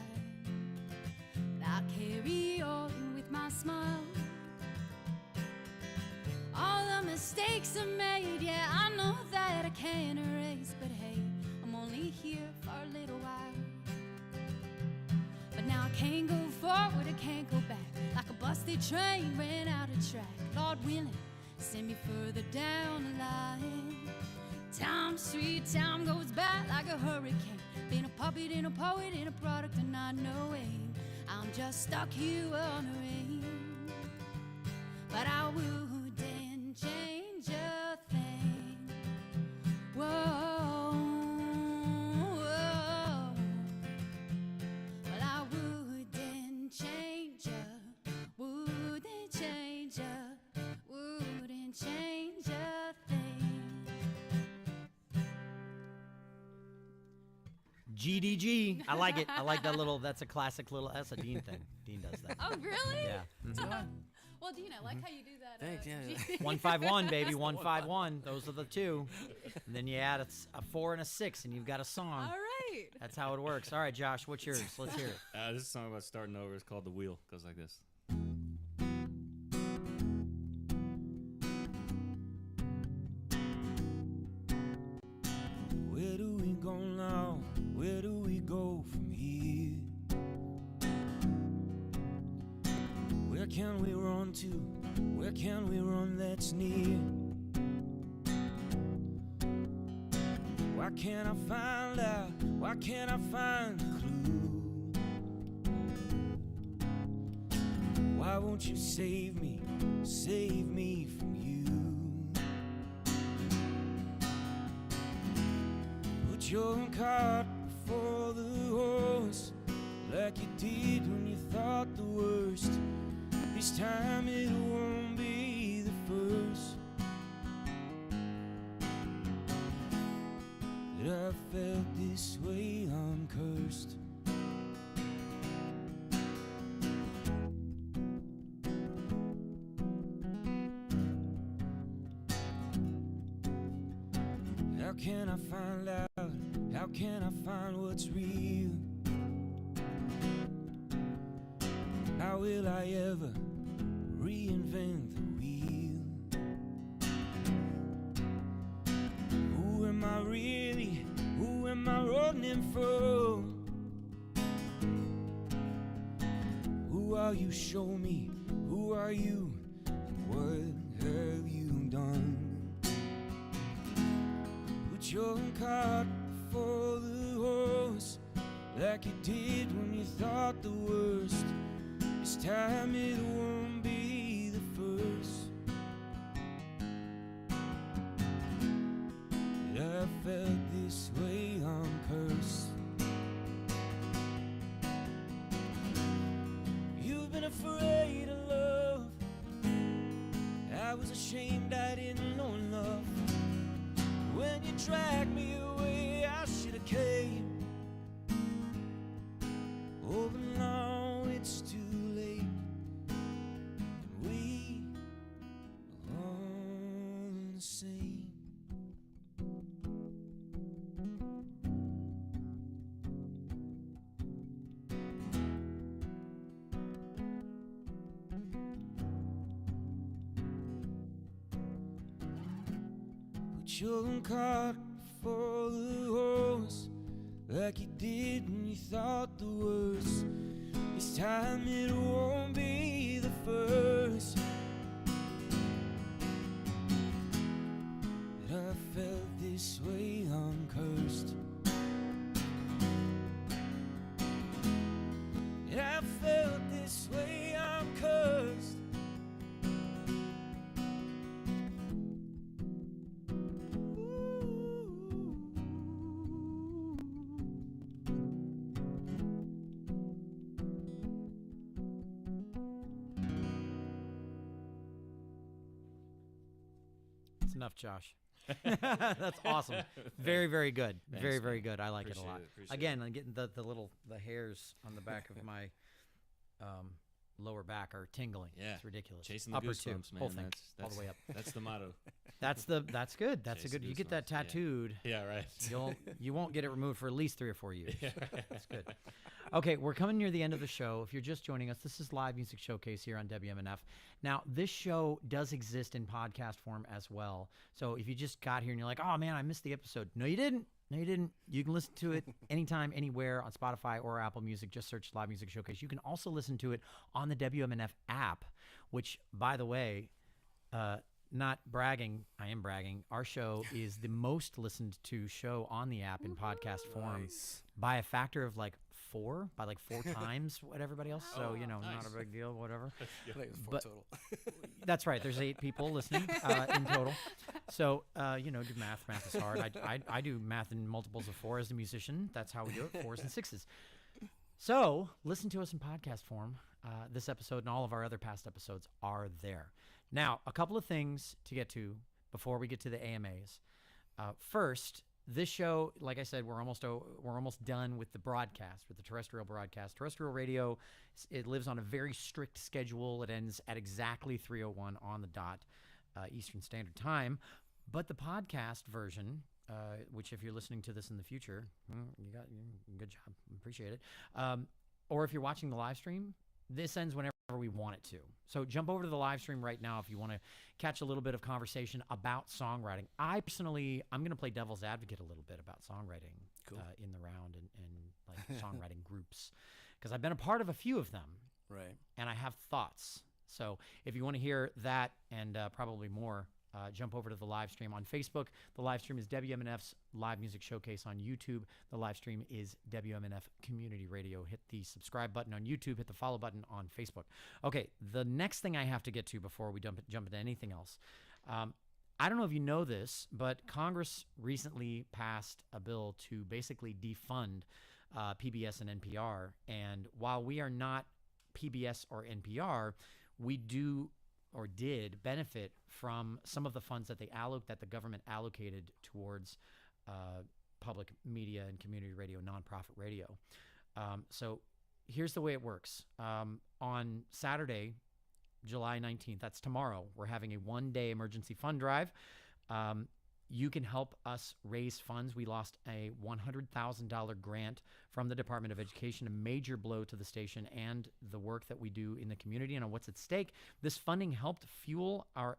But I carry on with my smile. All the mistakes are made, yeah, I know that I can't erase. But hey, I'm only here for a little while. But now I can't go forward, I can't go back. Like a busted train ran out of track. Lord willing, send me further down the line. Time, sweet time goes by like a hurricane. Been a puppet and a poet and a product of not knowing. I'm just stuck here wondering. But I wouldn't change a thing. Whoa, whoa. Well, I wouldn't change a, wouldn't change a, wouldn't change a GDG. I like it. I like that little. That's a classic little. That's a Dean thing. Dean does that. Oh, really? Yeah. Mhm. Well, Dean, I like how you do that. Thanks, yeah. 151, baby. 151. Those are the two. And then you add a 4 and a 6, and you've got a song. All right. That's how it works. All right, Josh, what's yours? Let's hear it. This is a song about starting over. It's called The Wheel. Goes like this. Where do we go now? Where do we go from here? Where can we run to? Where can we run that's near? Why can't I find out? Why can't I find a clue? Why won't you save me from you? Put your cart before the horse, like you did when you thought the worst. This time it won't be the first that I felt this way. I'm cursed. How can I find out? How can I find what's real? How will I ever reinvent the wheel? Who am I really? Who am I running from? Who are you? Show me. Who are you? And what have you done? Put your cart before the horse, like you did when you thought the worst. This time it won't be the first that I felt this way. I'm cursed. You've been afraid of love. I was ashamed I didn't know enough. When you dragged me away, I should have came. Oh, but now it's too late. We are all the same. Put your cart before the horse, like you did when you thought the worst. This time it won't be the first that I felt this way. I'm cursed. That I felt this way. I'm cursed. It's enough, Josh. That's awesome. Very, very good. Thanks, very, very man. good. I like it a Appreciate lot. it, appreciate Again, I'm getting the hairs on the back of my lower back are tingling. Yeah. It's ridiculous. Chasing the Upper too, goosebumps, man. whole thing, That's all the way up. That's the motto. That's good. That's a Chasing good. You get that goosebumps, yeah. tattooed. Yeah, right. You won't get it removed for at least 3 or 4 years. Yeah. That's good. Okay, we're coming near the end of the show. If you're just joining us, this is Live Music Showcase here on WMNF. Now, this show does exist in podcast form as well. So if you just got here and you're like, oh man, I missed the episode. No, you didn't. No, you didn't. You can listen to it anytime, anywhere on Spotify or Apple Music. Just search Live Music Showcase. You can also listen to it on the WMNF app, which, by the way, not bragging, I am bragging. Our show is the most listened to show on the app in podcast form Nice. by a factor of like 4, by like 4 times what everybody else. So, you know, nice. not a big deal, whatever. I think it was 4 But- total. That's right. There's 8 people listening in total. So, you know, do math. Math is hard. I do math in multiples of 4 as a musician. That's how we do it, 4s and 6s. So listen to us in podcast form. This episode and all of our other past episodes are there. Now, a couple of things to get to before we get to the AMAs. First, this show, like I said, we're almost done with the broadcast, with the terrestrial broadcast. Terrestrial radio, it lives on a very strict schedule. It ends at exactly 3:01 on the dot, Eastern Standard Time. But the podcast version, which if you're listening to this in the future, good job, appreciate it. Or if you're watching the live stream, this ends whenever we want it to. So jump over to the live stream right now if you want to catch a little bit of conversation about songwriting. I'm going to play devil's advocate a little bit about songwriting in the round and like songwriting groups, because I've been a part of a few of them. Right. And I have thoughts. So if you want to hear that and probably more, jump over to the live stream on Facebook. The live stream is WMNF's Live Music Showcase on YouTube. The live stream is WMNF Community Radio. Hit the subscribe button on YouTube. Hit the follow button on Facebook. Okay, the next thing I have to get to before we jump into anything else. I don't know if you know this, but Congress recently passed a bill to basically defund PBS and NPR. And while we are not PBS or NPR, we do or did benefit from some of the funds that the government allocated towards public media and community radio, nonprofit radio. So here's the way it works. On Saturday, July 19th, that's tomorrow, we're having a one-day emergency fund drive. You can help us raise funds. We lost a $100,000 grant from the Department of Education, a major blow to the station and the work that we do in the community and on what's at stake. This funding helped fuel our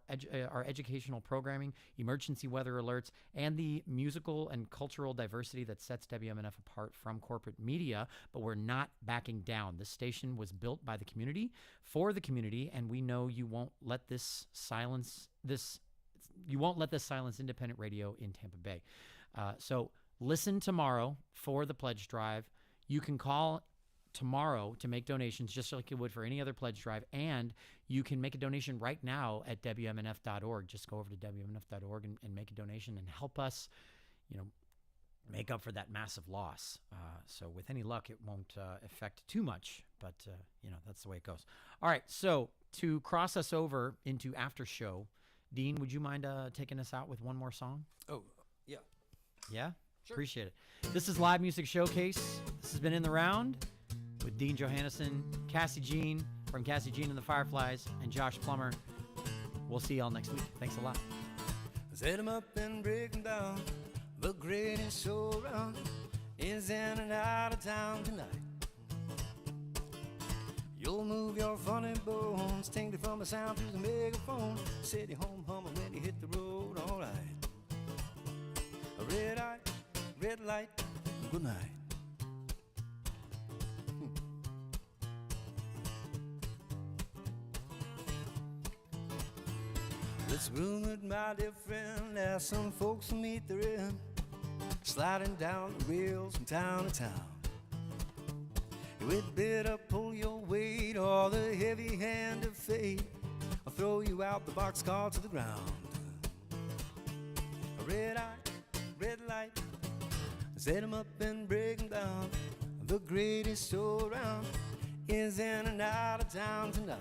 educational programming, emergency weather alerts, and the musical and cultural diversity that sets WMNF apart from corporate media, but we're not backing down. This station was built by the community, for the community, and we know you won't let this silence independent radio in Tampa Bay. So listen tomorrow for the pledge drive. You can call tomorrow to make donations just like you would for any other pledge drive, and you can make a donation right now at WMNF.org. Just go over to WMNF.org and make a donation and help us, make up for that massive loss. So with any luck, it won't affect too much, but that's the way it goes. All right, so to cross us over into after show, Dean, would you mind taking us out with one more song? Oh, yeah. Yeah? Sure. Appreciate it. This is Live Music Showcase. This has been In the Round with Dean Johanesen, Cassie Jean from Cassie Jean and the Fireflies, and Josh Plummer. We'll see y'all next week. Thanks a lot. Set 'em up and break 'em down. The greatest show around is in and out of town tonight. You'll move your funny bones, tingling from a sound through the megaphone. City home humming when you hit the road, alright. A red light, good night. It's rumored, my dear friend, that some folks will meet their end, sliding down the rails from town to town. We'd better pull your weight or the heavy hand of fate will throw you out the boxcar to the ground. A red light, set 'em up and break 'em down. The greatest show around is in and out of town tonight.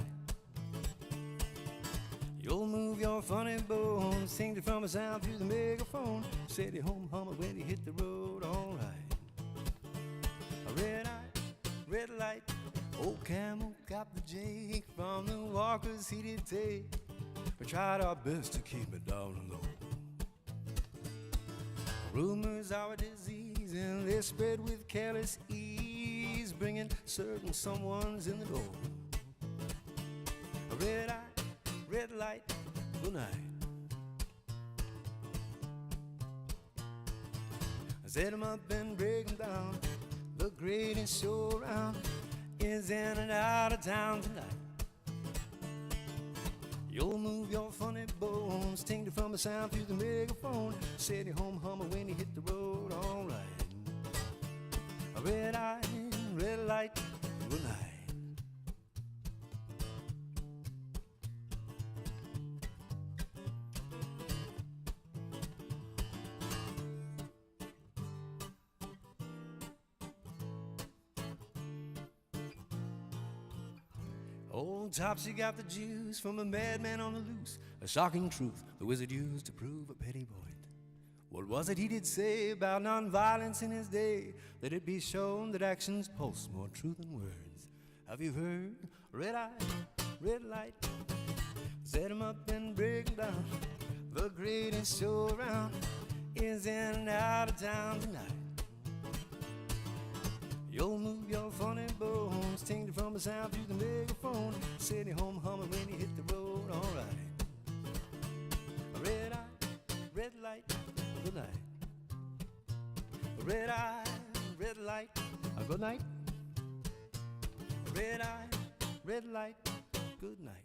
You'll move your funny bones, sing it from a sound through the megaphone. City home hummer when you hit the road, alright. A red light, old Camel got the Jake from the Walkers he did take. We tried our best to keep it down low. Rumors are a disease and they spread with careless ease, bringing certain someones in the door. A red light, good night. Set 'em up and break 'em down. The greatest show around is in and out of town tonight. You'll move your funny bones, tingling from a sound through the megaphone. City home hummer when you hit the road, alright. A red light, good night. Old Topsy got the juice from a madman on the loose, a shocking truth the wizard used to prove a petty point What was it he did say about nonviolence in his day? Let it be shown that actions pulse more true than words. Have you heard? Red eye, red light. Set 'em up and break 'em down. The greatest show around is in and out of town tonight. You'll move your funny bones, tingling from the sound through the megaphone. City home humming when you hit the road, alright. Red eye, red light, good night. Red eye, red light, good night. Red eye, red light, good night.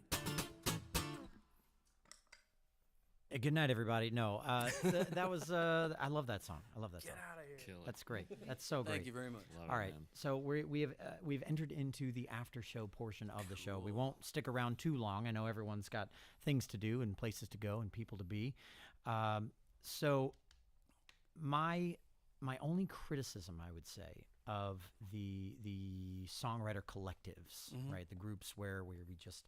Good night, everybody. No, that was. I love that song. I love that song. Out of here. Kill it. That's great. That's so great. Thank you very much. Love All it, right, man. so we've entered into the after show portion of the show. We won't stick around too long. I know everyone's got things to do and places to go and people to be. So my only criticism, I would say, of the songwriter collectives, right? The groups where we just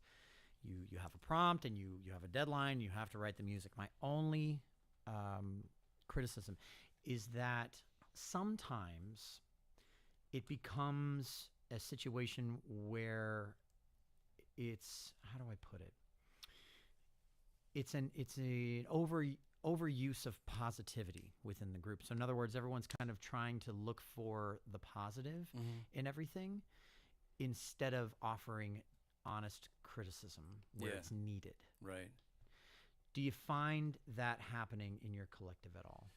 you have a prompt and you have a deadline. You have to write the music. My only criticism is that sometimes it becomes a situation where it's, how do I put it? It's an overuse of positivity within the group. So in other words, everyone's kind of trying to look for the positive in everything instead of offering honest criticism where Yeah. it's needed. Right. Do you find that happening in your collective at all?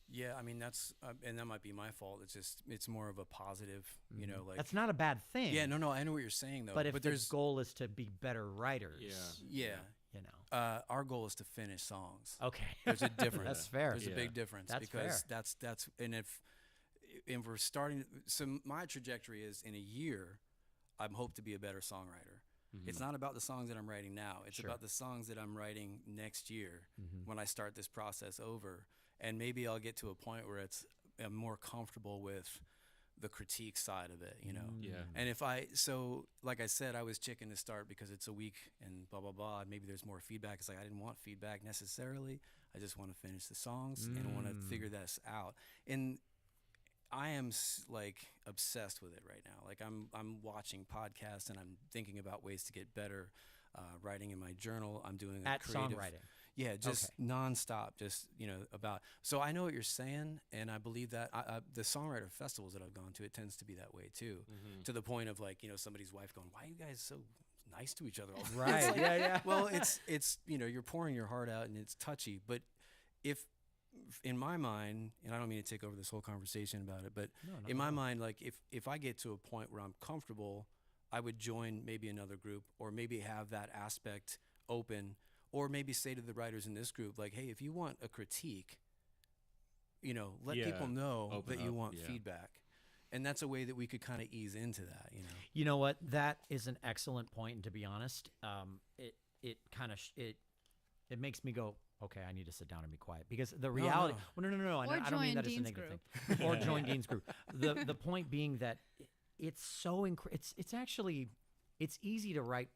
Yeah, I mean that's and that might be my fault. It's more of a positive, you know, like That's not a bad thing. yeah, no, I know what you're saying though. But if the there's goal is to be better writers, yeah, you know. our goal is to finish songs. Okay. There's a difference. That's fair. There's a Yeah. big difference That's because fair. that's and if we're starting, so my trajectory is in a year, I'm hope to be a better songwriter. It's not about the songs that I'm writing now. It's Sure. about the songs that I'm writing next year when I start this process over. And maybe I'll get to a point where I'm more comfortable with the critique side of it, you know. Yeah. And so like I said, I was chicken to start because it's a week and blah, blah, blah. And maybe there's more feedback. It's like I didn't want feedback necessarily. I just want to finish the songs and want to figure this out. And I am like obsessed with it right now. Like I'm watching podcasts and I'm thinking about ways to get better. Writing in my journal. I'm doing a At creative songwriting. Yeah, just nonstop, just, you know, about. So I know what you're saying, and I believe that the songwriter festivals that I've gone to, it tends to be that way too, to the point of like, you know, somebody's wife going, "Why are you guys so nice to each other all the time?" Right. It's like, yeah. well, it's you know, you're pouring your heart out and it's touchy, but if in my mind, and I don't mean to take over this whole conversation about it, but in my mind, like if I get to a point where I'm comfortable, I would join maybe another group or maybe have that aspect open. Or maybe say to the writers in this group, like, hey, if you want a critique, you know, let people know Open that you up, want yeah. feedback. And that's a way that we could kind of ease into that, you know. You know what? That is an excellent point. And to be honest, it kind of it makes me go, okay, I need to sit down and be quiet because the reality. no. Well, no. I don't mean that as a negative thing. Or join Dean's group. The point being that it's so it's actually it's easy to write.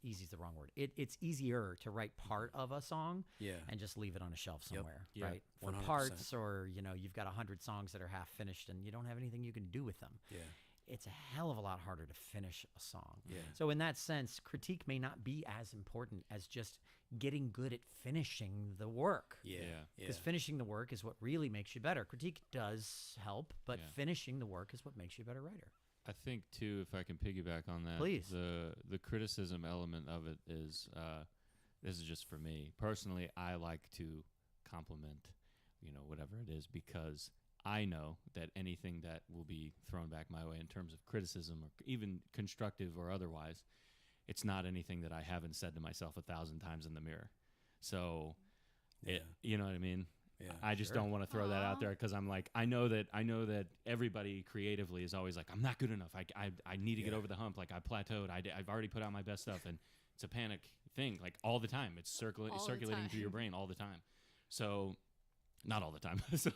Easy is the wrong word. It's easier to write part of a song and just leave it on a shelf somewhere, Yeah. right? For 100%. parts, or you know, you've got 100 songs that are half finished and you don't have anything you can do with them. Yeah. It's a hell of a lot harder to finish a song. Yeah. So in that sense, critique may not be as important as just getting good at finishing the work. Yeah. Because finishing the work is what really makes you better. Critique does help, but Yeah. finishing the work is what makes you a better writer. I think too, if I can piggyback on that, Please. The criticism element of it is this is just for me personally. I like to compliment, you know, whatever it is, because I know that anything that will be thrown back my way in terms of criticism or even constructive or otherwise, it's not anything that I haven't said to myself 1,000 times in the mirror. So, you know what I mean? Yeah. I just don't want to throw that out there because I'm like, I know that everybody creatively is always like, I'm not good enough. I need to get over the hump. Like I plateaued. I've already put out my best stuff, and it's a panic thing. Like all the time, it's circulating through your brain all the time. So Not all the time. So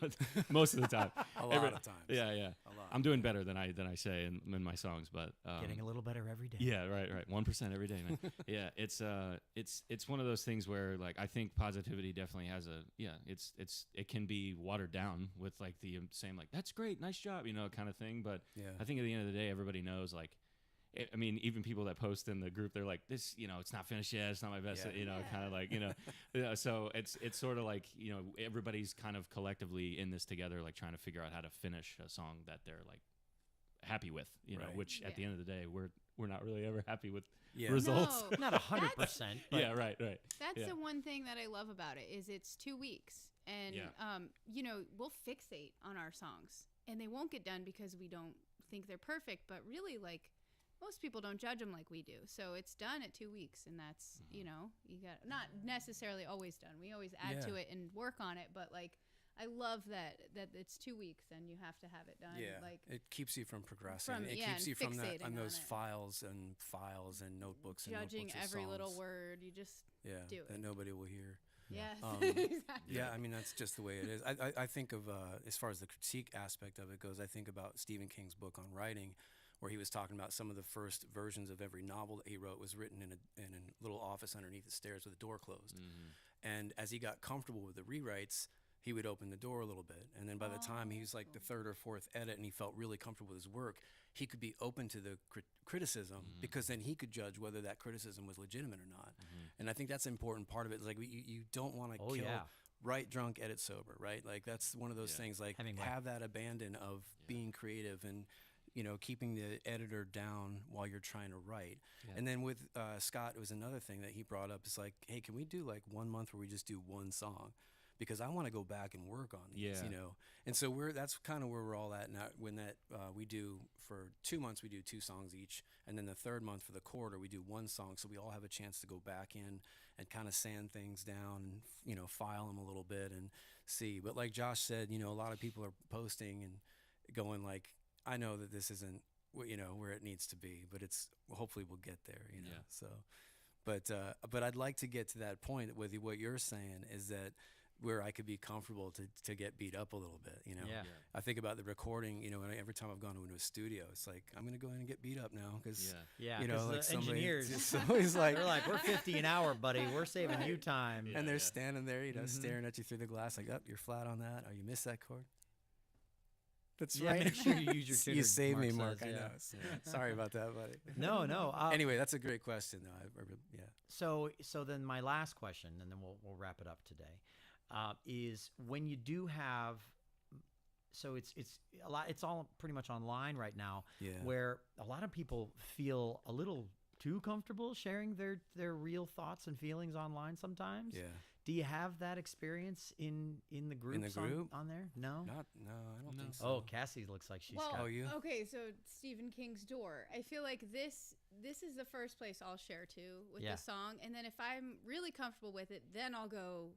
most of the time. A lot of times. Yeah, yeah. A lot. I'm doing better than I say in my songs, but Getting a little better every day. yeah, right. 1% every day, man. Yeah, it's one of those things where like I think positivity definitely has it can be watered down with like the saying like that's great, nice job, kind of thing. But Yeah. I think at the end of the day, everybody knows like. I mean, even people that post in the group, they're like, "This, it's not finished yet. It's not my best." Yeah. Kind of like, So it's sort of like, everybody's kind of collectively in this together, like trying to figure out how to finish a song that they're like happy with, Right. Which at the Yeah. end of the day, we're not really ever happy with Yeah. results. No. Not 100%. but Yeah, right. That's Yeah. the one thing that I love about it is it's 2 weeks, and we'll fixate on our songs, and they won't get done because we don't think they're perfect. But really, like most people don't judge them like we do, so it's done at 2 weeks, and that's you got not necessarily always done. We always add to Yeah. it and work on it, but like I love that it's 2 weeks and you have to have it done. Yeah, Like it keeps you from progressing. It yeah, keeps and you from that fixating on on those it. files and notebooks and judging notebooks of every little songs. word, you just do that it. nobody will hear. Yes, exactly. Yeah, I mean that's just the way it is. I think of as far as the critique aspect of it goes, I think about Stephen King's book on writing, where he was talking about some of the first versions of every novel that he wrote was written in a little office underneath the stairs with the door closed. And as he got comfortable with the rewrites, he would open the door a little bit, and then by the time he was like the third or fourth edit and he felt really comfortable with his work, he could be open to the criticism, because then he could judge whether that criticism was legitimate or not. And I think that's an important part of it. It's like you don't want to kill write drunk, edit sober, right? Like that's one of those things, like have that abandon of being creative and keeping the editor down while you're trying to write. And then with Scott, it was another thing that he brought up. It's like, hey, can we do like 1 month where we just do one song? Because I want to go back and work on these, And so that's kind of where we're all at now. When that we do for 2 months, we do 2 songs each, and then the third month for the quarter, we do 1 song. So we all have a chance to go back in and kind of sand things down and file them a little bit and see. But like Josh said, a lot of people are posting and going like, I know that this isn't where it needs to be, but hopefully we'll get there. So, but I'd like to get to that point with what you're saying is that where I could be comfortable to get beat up a little bit. I think about the recording. Every time I've gone into a studio, it's like I'm gonna go in and get beat up now because like the engineers, it's always like they're like, we're 50 an hour, buddy. We're saving you time. and they're standing there, staring at you through the glass, like, you're flat on that. Oh, you missed that chord. That's right. Make sure you use your tuner. You saved me, Mark. says, I know. Sorry about that, buddy. No. Anyway, that's a great question, though. So then my last question, and then we'll wrap it up today, is when you do have, so it's a lot. It's all pretty much online right now. Yeah. Where a lot of people feel a little too comfortable sharing their real thoughts and feelings online sometimes. Yeah. Do you have that experience in the groups group? on there? No. No, I don't think so. Oh, Cassie looks like she's got. Oh, you? Okay, so Stephen King's Door. I feel like this is the first place I'll share to with the song, and then if I'm really comfortable with it, then I'll go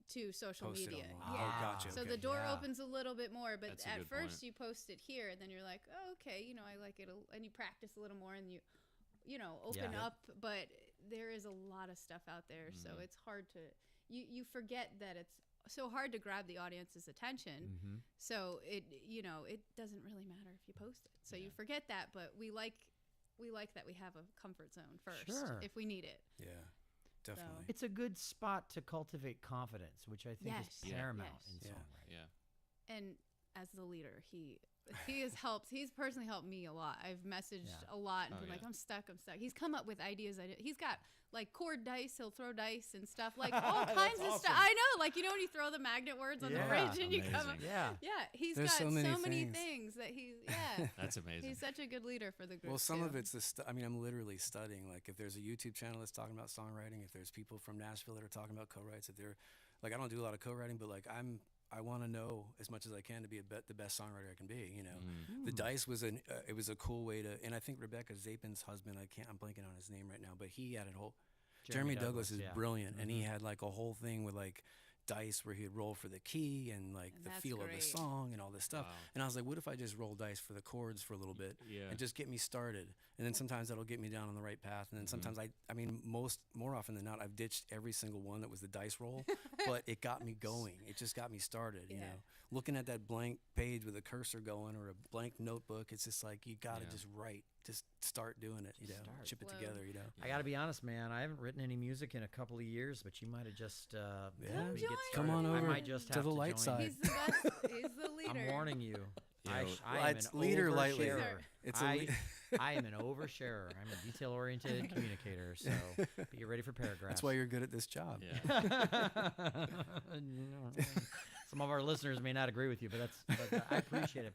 to social Post it media. online. Oh, gotcha. So Okay. the door opens a little bit more, but That's a at good first point. you post it here, and then you're like, oh, okay, I like it, and you practice a little more, and you open up. But there is a lot of stuff out there, so it's hard to. You forget that it's so hard to grab the audience's attention. So it doesn't really matter if you post it. So you forget that, but we like that we have a comfort zone first if we need it. Yeah, definitely. It's a good spot to cultivate confidence, which I think is paramount in songwriting. Yeah. And as the leader, he has helped. He's personally helped me a lot. I've messaged a lot and been like, I'm stuck. He's come up with ideas. He's got like chord dice. He'll throw dice and stuff, like all kinds of stuff. I know, like when you throw the magnet words on the fridge and you come up. Yeah. He's There's got so many things that That's amazing. He's such a good leader for the group. Well, some too. of it's I'm literally studying. Like, if there's a YouTube channel that's talking about songwriting, if there's people from Nashville that are talking about co-writes, if they're like, I don't do a lot of co-writing, but like I want to know as much as I can to be the best songwriter I can be. The dice was it was a cool way to, and I think Rebecca Zapin's husband, I'm blanking on his name right now, but he had a whole. Jeremy Douglas is brilliant, and he had like a whole thing with like dice where he'd roll for the key and like And the that's feel of the great. song and all this stuff. Wow. And I was like, what if I just roll dice for the chords for a little bit Yeah. and just get me started? And then sometimes that'll get me down on the right path. And then sometimes I mean, more often than not, I've ditched every single one that was the dice roll, but it got me going. It just got me started, you Yeah. know. Looking at that blank page with a cursor going or a blank notebook, it's just like you got to Yeah. just write, just start doing it, you know, start. chip it Flow. together, you know. I got to be honest, man. I haven't written any music in a couple of years, but you might have just helped me join get Come started. on I over might just to have the light join side. you. He's the best. He's the leader. I'm warning you. You I, know, sh- I Well, am it's an leader lightly. oversharer. It's a I am an oversharer. I'm a detail-oriented communicator. So be ready for paragraphs. That's why you're good at this job. Yeah. Some of our listeners may not agree with you, but I appreciate it.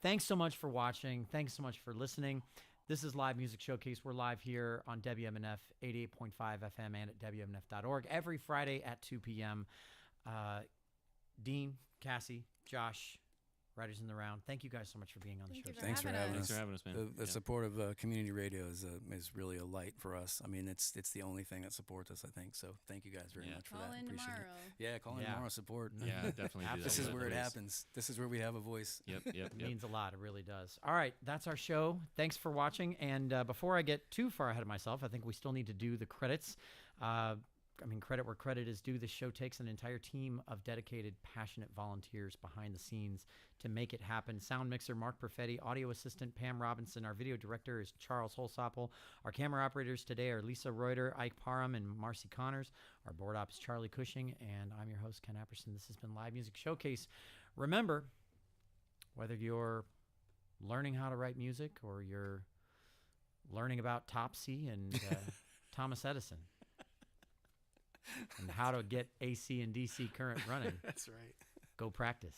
Thanks so much for watching. Thanks so much for listening. This is Live Music Showcase. We're live here on WMNF 88.5 FM and at WMNF.org every Friday at 2 p.m. Dean, Cassie, Josh, Writers in the Round, thank you guys so much for being on the Thank show you for today. Thanks for having Thanks us. for having us, man. The Yeah. support of community radio is really a light for us. I mean, it's the only thing that supports us, I think. So thank you guys very Yeah. much for Call that. in Appreciate tomorrow. it. Yeah, call in Yeah. tomorrow. Support. Yeah, definitely. Do that. This is Yeah, where it please. happens. This is where we have a voice. Yep, yep, It yep. means a lot. It really does. All right, that's our show. Thanks for watching. And before I get too far ahead of myself, I think we still need to do the credits. Credit where credit is due. This show takes an entire team of dedicated, passionate volunteers behind the scenes to make it happen. Sound mixer, Mark Perfetti. Audio assistant, Pam Robinson. Our video director is Charles Holsopple. Our camera operators today are Lisa Reuter, Ike Parham, and Marcy Connors. Our board op is Charlie Cushing. And I'm your host, Ken Apperson. This has been Live Music Showcase. Remember, whether you're learning how to write music or you're learning about Topsy and Thomas Edison and how to get AC and DC current running, That's right. go practice.